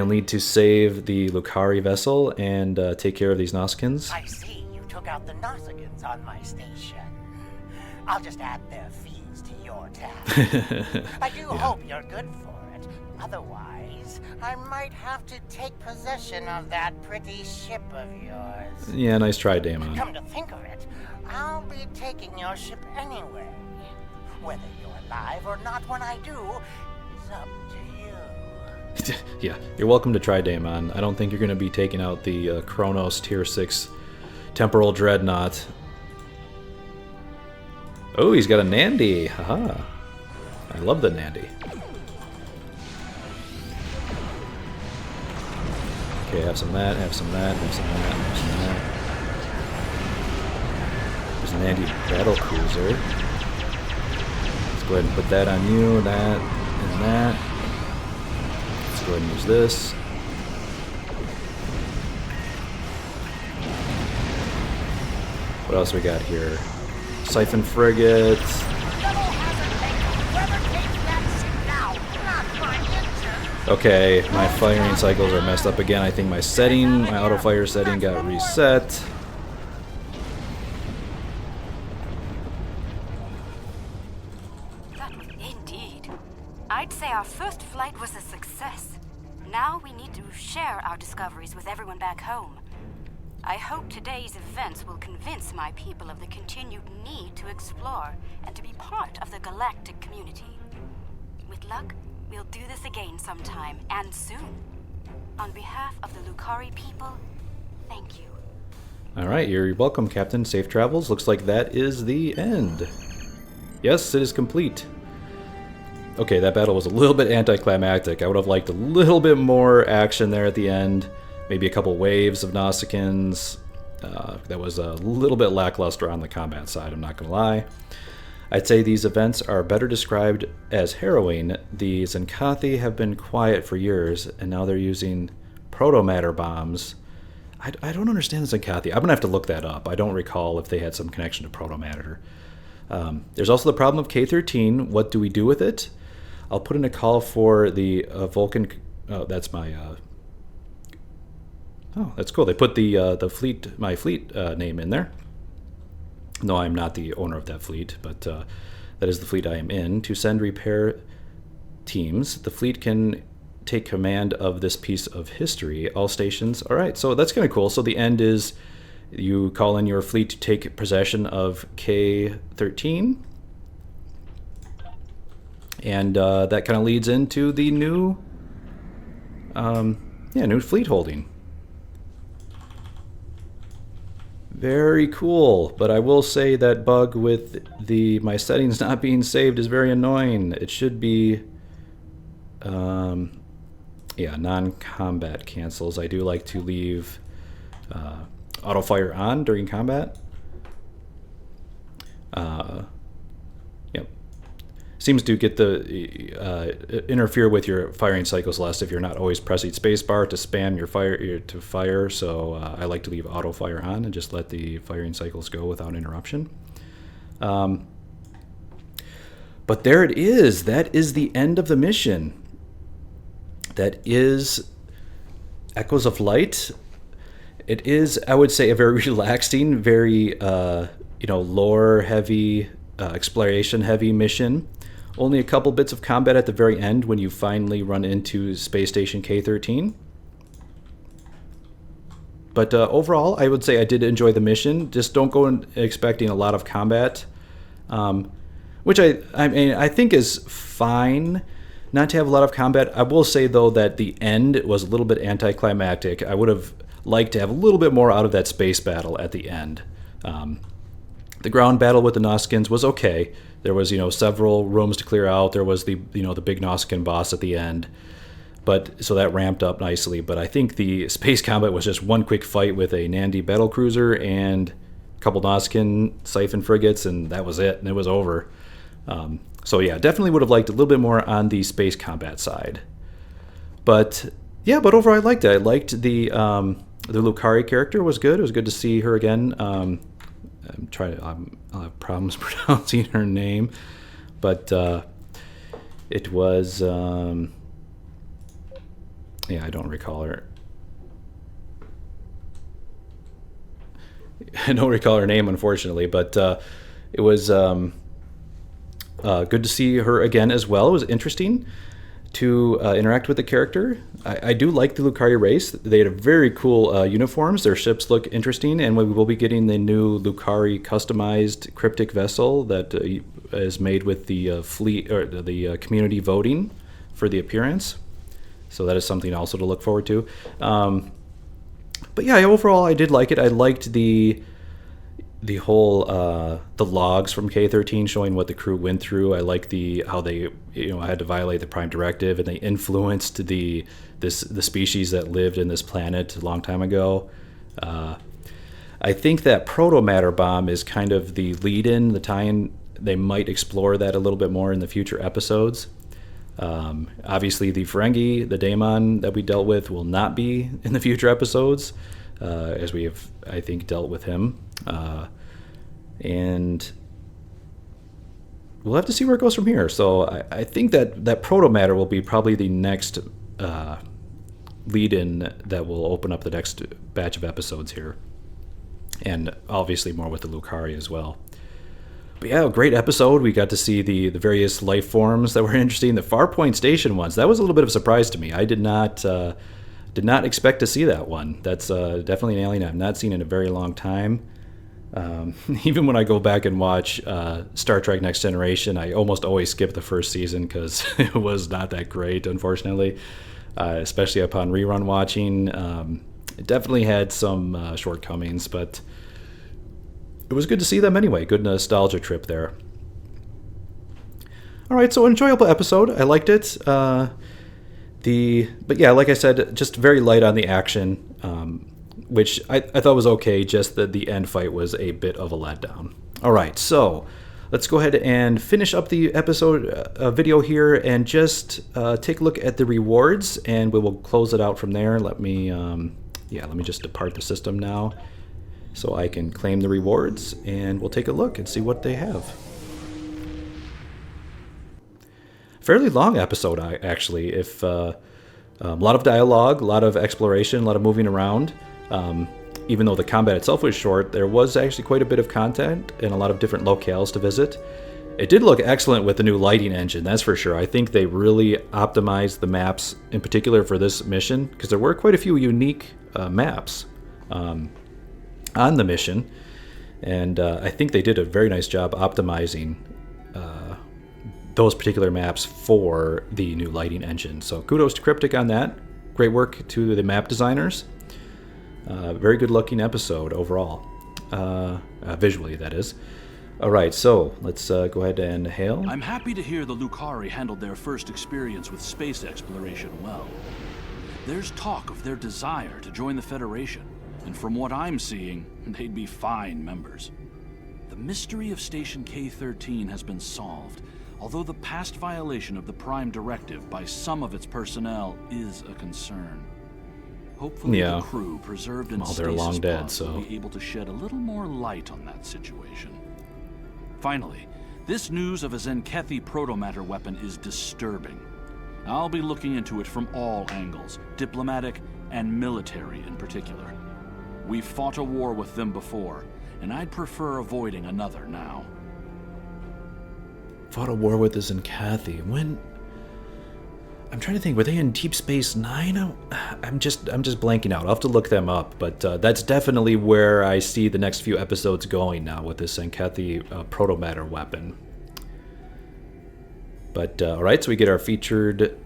S1: need to save the Lucari vessel and take care of these Nausicans.
S3: I see you took out the Nausicans on my station. I'll just add their fees to your tab. I do hope you're good for it. Otherwise, I might have to take possession of that pretty ship of yours.
S1: Yeah, nice try, Damon.
S3: Come to think of it, I'll be taking your ship anyway. Whether you're alive or not when I do is up to you.
S1: Yeah, you're welcome to try Daemon. I don't think you're going to be taking out the Kronos Tier 6 Temporal Dreadnought. Oh, he's got a Nandy. Haha. I love the Nandy. Okay, have some of that, have some of that, have some of that, have some of that. There's a Nandy Battle Cruiser. Let's go ahead and put that on you, that, and that. Let's go ahead and use this. What else we got here? Siphon Frigate. Okay, my firing cycles are messed up again. I think my auto fire setting got reset.
S4: That was indeed. I'd say our first flight was a success. Now we need to share our discoveries with everyone back home. I hope today's events will convince my people of the continued need to explore and to be part of the galactic community. With luck, we'll do this again sometime, and soon. On behalf of the Lucari people, thank you.
S1: Alright, you're welcome, Captain. Safe travels. Looks like that is the end. Yes, it is complete. Okay, that battle was a little bit anticlimactic. I would have liked a little bit more action there at the end. Maybe a couple waves of Nausicans. That was a little bit lackluster on the combat side, I'm not going to lie. I'd say these events are better described as harrowing. The Zenkathi have been quiet for years, and now they're using protomatter bombs. I don't understand the Zenkathi. I'm going to have to look that up. I don't recall if they had some connection to protomatter. There's also the problem of K13. What do we do with it? I'll put in a call for the Vulcan... Oh, that's my... Oh, that's cool. They put my fleet name in there. No, I'm not the owner of that fleet, but that is the fleet I am in. To send repair teams, the fleet can take command of this piece of history. All stations. All right, so that's kind of cool. So the end is you call in your fleet to take possession of K13. And that kind of leads into the new, new fleet holding. Very cool, but I will say that bug with my settings not being saved is very annoying. It should be, yeah, non-combat cancels. I do like to leave auto fire on during combat. Yep. Seems to get the interfere with your firing cycles less if you're not always pressing spacebar to spam your fire. So I like to leave auto fire on and just let the firing cycles go without interruption. But there it is. That is the end of the mission. That is Echoes of Light. It is, I would say, a very relaxing, very lore heavy, exploration heavy mission. Only a couple bits of combat at the very end when you finally run into Space Station K13. But overall, I would say I did enjoy the mission. Just don't go in expecting a lot of combat, which I mean I think is fine. Not to have a lot of combat. I will say though that the end was a little bit anticlimactic. I would have liked to have a little bit more out of that space battle at the end. The ground battle with the Nausicaans was okay. There was, several rooms to clear out. There was the big Nausicaan boss at the end. But so that ramped up nicely. But I think the space combat was just one quick fight with a Nandi battlecruiser and a couple Nausicaan siphon frigates, and that was it. And it was over. So yeah, definitely would have liked a little bit more on the space combat side. But yeah, but overall I liked it. I liked the Lucari character was good. It was good to see her again. I'll have problems pronouncing her name, but it was yeah, I don't recall her. I don't recall her name, unfortunately, but it was good to see her again as well. It was interesting to interact with the character. I do like the Lucari race. They had a very cool uniforms. Their ships look interesting, and we will be getting the new Lucari customized cryptic vessel that is made with the fleet or the community voting for the appearance. So that is something also to look forward to. But yeah, overall I did like it. I liked the whole the logs from K13 showing what the crew went through. I like how they had to violate the Prime Directive, and they influenced the species that lived in this planet a long time ago. I think that proto-matter bomb is kind of the lead-in, the tie-in. They might explore that a little bit more in the future episodes. Obviously, the Ferengi, the daemon that we dealt with, will not be in the future episodes, as we have, I think, dealt with him. And we'll have to see where it goes from here. So I think that proto-matter will be probably the next lead-in that will open up the next batch of episodes here. And obviously more with the Lucari as well. But yeah, a great episode. We got to see the various life forms that were interesting. The Farpoint Station ones, that was a little bit of a surprise to me. I did not expect to see that one. That's definitely an alien I've not seen in a very long time. Even when I go back and watch Star Trek Next Generation, I almost always skip the first season because it was not that great, unfortunately, especially upon rerun watching. It definitely had some shortcomings, but it was good to see them anyway. Good nostalgia trip there. All right, so enjoyable episode. I liked it. But yeah, like I said, just very light on the action, which I thought was okay. Just that the end fight was a bit of a letdown. All right, so let's go ahead and finish up the episode video here and just take a look at the rewards, and we will close it out from there. Let me just depart the system now so I can claim the rewards, and we'll take a look and see what they have. Fairly long episode, actually. If a lot of dialogue, a lot of exploration, a lot of moving around. Even though the combat itself was short, there was actually quite a bit of content and a lot of different locales to visit. It did look excellent with the new lighting engine, that's for sure. I think they really optimized the maps, in particular for this mission, because there were quite a few unique maps on the mission, and I think they did a very nice job optimizing those particular maps for the new lighting engine. So kudos to Cryptic on that. Great work to the map designers. Very good looking episode overall. visually that is. Alright, so let's go ahead and hail.
S2: I'm happy to hear the Lucari handled their first experience with space exploration well. There's talk of their desire to join the Federation, and from what I'm seeing, they'd be fine members. The mystery of Station K13 has been solved, although the past violation of the Prime Directive by some of its personnel is a concern. Hopefully the crew preserved in
S1: they're long dead, so
S2: will be able to shed a little more light on that situation. Finally, this news of a Zenkethi protomatter weapon is disturbing. I'll be looking into it from all angles, diplomatic and military in particular. We've fought a war with them before, and I'd prefer avoiding another now.
S1: Fought a war with the Zenkethi. When? I'm trying to think. Were they in Deep Space Nine? I'm just blanking out. I'll have to look them up. But that's definitely where I see the next few episodes going now with this Zenkethi protomatter weapon. But all right, so we get our featured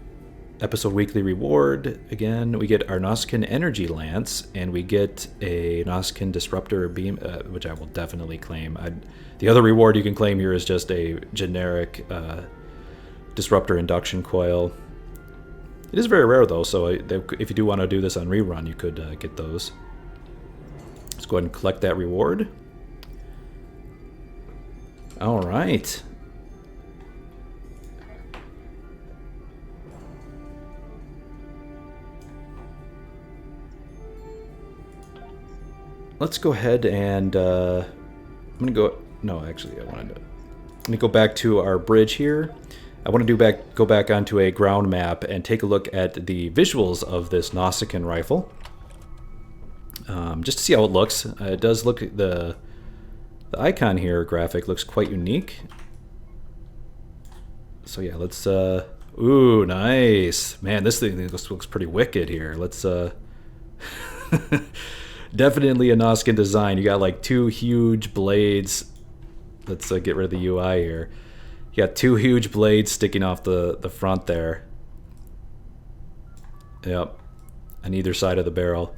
S1: episode weekly reward again. We get our Nausicaan energy lance, and we get a Nausicaan disruptor beam, which I will definitely claim. The other reward you can claim here is just a generic disruptor induction coil. It is very rare though, so if you do want to do this on rerun, you could get those. Let's go ahead and collect that reward. All right. Let's go ahead and I'm gonna go. No, actually, I'm gonna go back to our bridge here. I want to go back onto a ground map and take a look at the visuals of this Nausicaan rifle, just to see how it looks. It does look the icon here graphic looks quite unique. So yeah, let's. Ooh, nice, man! This thing looks pretty wicked here. Let's. Definitely a Nausicaan design. You got like two huge blades. Let's get rid of the UI here. You got two huge blades sticking off the front there. Yep. On either side of the barrel.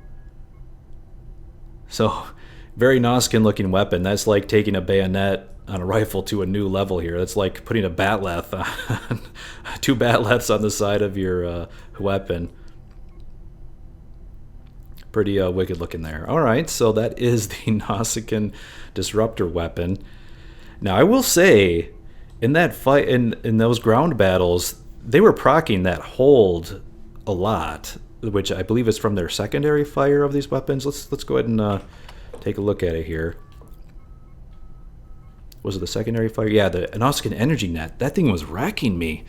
S1: So, very Nausicaan looking weapon. That's like taking a bayonet on a rifle to a new level here. That's like putting a batleth on two batleths on the side of your weapon. Pretty wicked looking there. All right, so that is the Nausicaan disruptor weapon. Now, I will say, in that fight, in those ground battles, they were proccing that hold a lot, which I believe is from their secondary fire of these weapons. Let's go ahead and take a look at it here. Was it the secondary fire? Yeah, the Nausicaan energy net. That thing was wrecking me.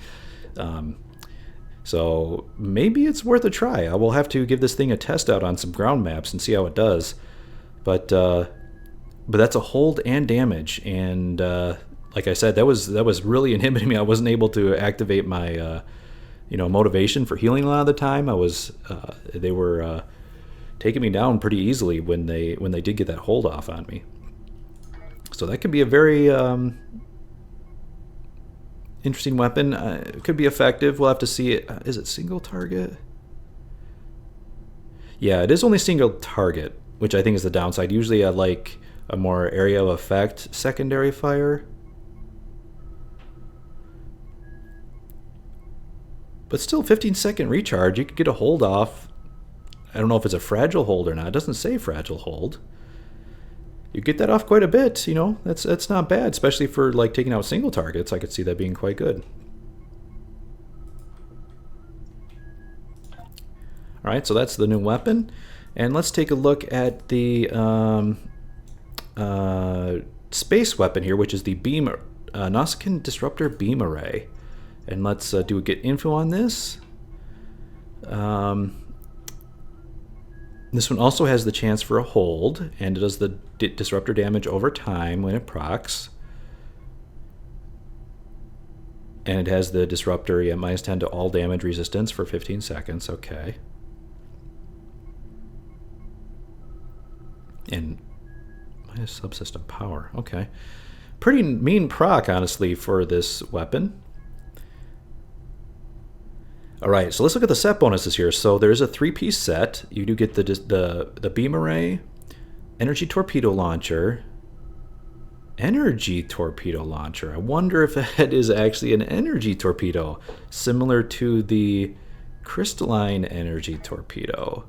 S1: So maybe it's worth a try. I will have to give this thing a test out on some ground maps and see how it does. But that's a hold and damage, and like I said, that was really inhibiting me. I wasn't able to activate my motivation for healing a lot of the time. They were taking me down pretty easily when they did get that hold off on me. So that could be a very interesting weapon. It could be effective. We'll have to see it. Is it single target? Yeah, it is only single target, which I think is the downside. Usually I like a more area of effect secondary fire. But still, 15-second recharge. You could get a hold off. I don't know if it's a fragile hold or not. It doesn't say fragile hold. You get that off quite a bit, you know. That's not bad, especially for like taking out single targets. I could see that being quite good. All right, so that's the new weapon, and let's take a look at the space weapon here, which is the beam Nausicaan disruptor beam array. And let's do a get info on this. This one also has the chance for a hold, and it does the disruptor damage over time when it procs. And it has the disruptor, yeah, -10 to all damage resistance for 15 seconds. Okay. And minus subsystem power. Okay. Pretty mean proc, honestly, for this weapon. All right, so let's look at the set bonuses here. So there's a 3-piece set. You do get the beam array, Energy torpedo launcher. Energy torpedo launcher. I wonder if that is actually an energy torpedo, similar to the crystalline energy torpedo.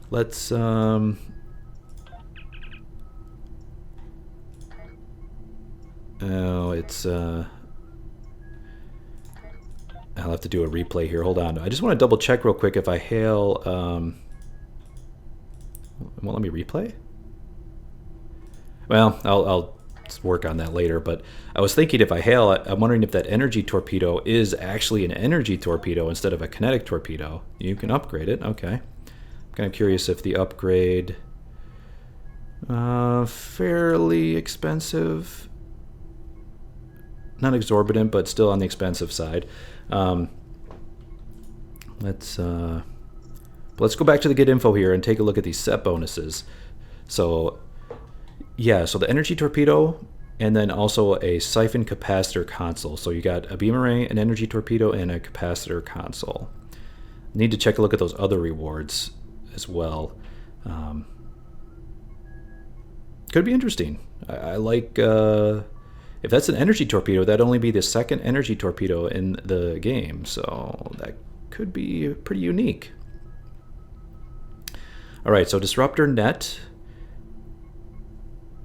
S1: Let's oh, it's I'll have to do a replay here. Hold on. I just want to double check real quick if I hail it won't let me replay? Well, I'll work on that later, but I was thinking if I hail it, I'm wondering if that energy torpedo is actually an energy torpedo instead of a kinetic torpedo. You can upgrade it, okay. I'm kind of curious if the upgrade, fairly expensive, not exorbitant, but still on the expensive side. Let's go back to the get info here and take a look at these set bonuses. So yeah, so the energy torpedo, and then also a siphon capacitor console. So you got a beamerang, an energy torpedo, and a capacitor console. Need to check a look at those other rewards as well. Could be interesting. I like, if that's an energy torpedo, that'd only be the second energy torpedo in the game. So that could be pretty unique. All right, so Disruptor Net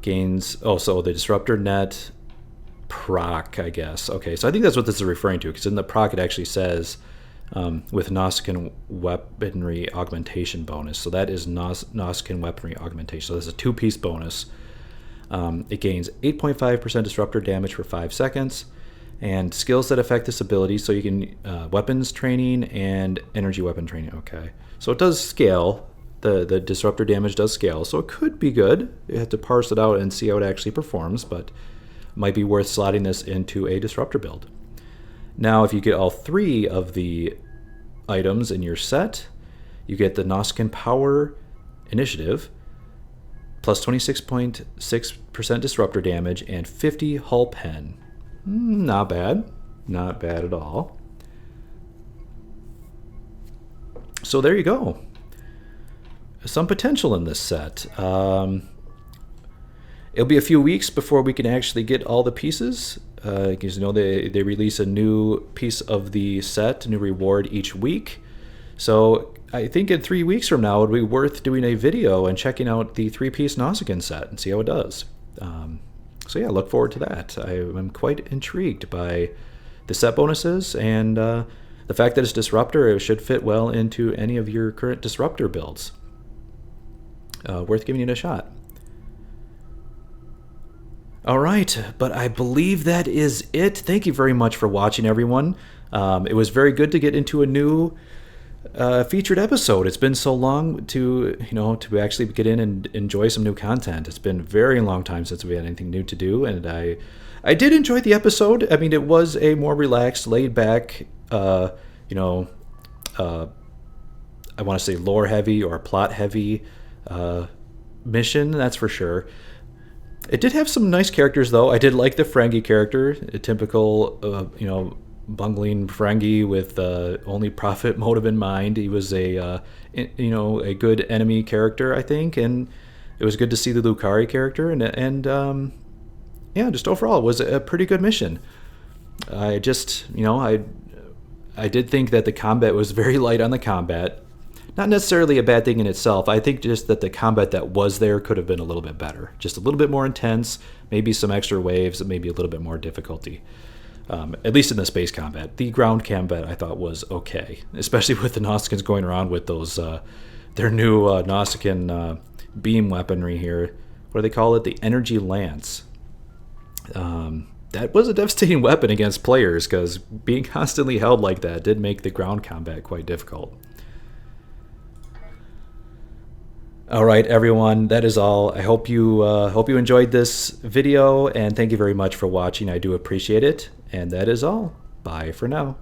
S1: gains, oh, so the Disruptor Net proc, I guess. Okay, so I think that's what this is referring to, because in the proc it actually says with Nausicaan weaponry augmentation bonus. So that is Nausicaan weaponry augmentation. So that's a 2-piece bonus. It gains 8.5% disruptor damage for 5 seconds, and skills that affect this ability. So you can weapons training and energy weapon training. Okay, so it does scale. The disruptor damage does scale, so it could be good. You have to parse it out and see how it actually performs, but it might be worth slotting this into a disruptor build. Now, if you get all 3 of the items in your set, you get the Nausicaan Power Initiative, plus 26.6% disruptor damage, and 50 hull pen. Not bad. Not bad at all. So there you go. Some potential in this set. It'll be a few weeks before we can actually get all the pieces, because you know they release a new piece of the set, a new reward each week. So I think in 3 weeks from now it would be worth doing a video and checking out the 3-piece Nausicaan set and see how it does. So yeah, look forward to that. I'm quite intrigued by the set bonuses, and the fact that it's Disruptor, it should fit well into any of your current Disruptor builds. Worth giving it a shot. All right, but I believe that is it. Thank you very much for watching, everyone. It was very good to get into a new featured episode. It's been so long to actually get in and enjoy some new content. It's been a very long time since we had anything new to do, and I did enjoy the episode. I mean, it was a more relaxed, laid back, I want to say lore heavy or plot heavy mission, that's for sure. It did have some nice characters, though. I did like the Ferengi character, a typical, bungling Ferengi with only profit motive in mind. He was a good enemy character, I think, and it was good to see the Lucari character, and just overall, it was a pretty good mission. I just, I did think that the combat was very light on the combat. Not necessarily a bad thing in itself. I think just that the combat that was there could have been a little bit better. Just a little bit more intense, maybe some extra waves, maybe a little bit more difficulty. At least in the space combat. The ground combat I thought was okay, especially with the Nausicaans going around with those, their new Nausicaan beam weaponry here. What do they call it? The Energy Lance. That was a devastating weapon against players, because being constantly held like that did make the ground combat quite difficult. All right, everyone, that is all. I hope you enjoyed this video, and thank you very much for watching. I do appreciate it, and that is all. Bye for now.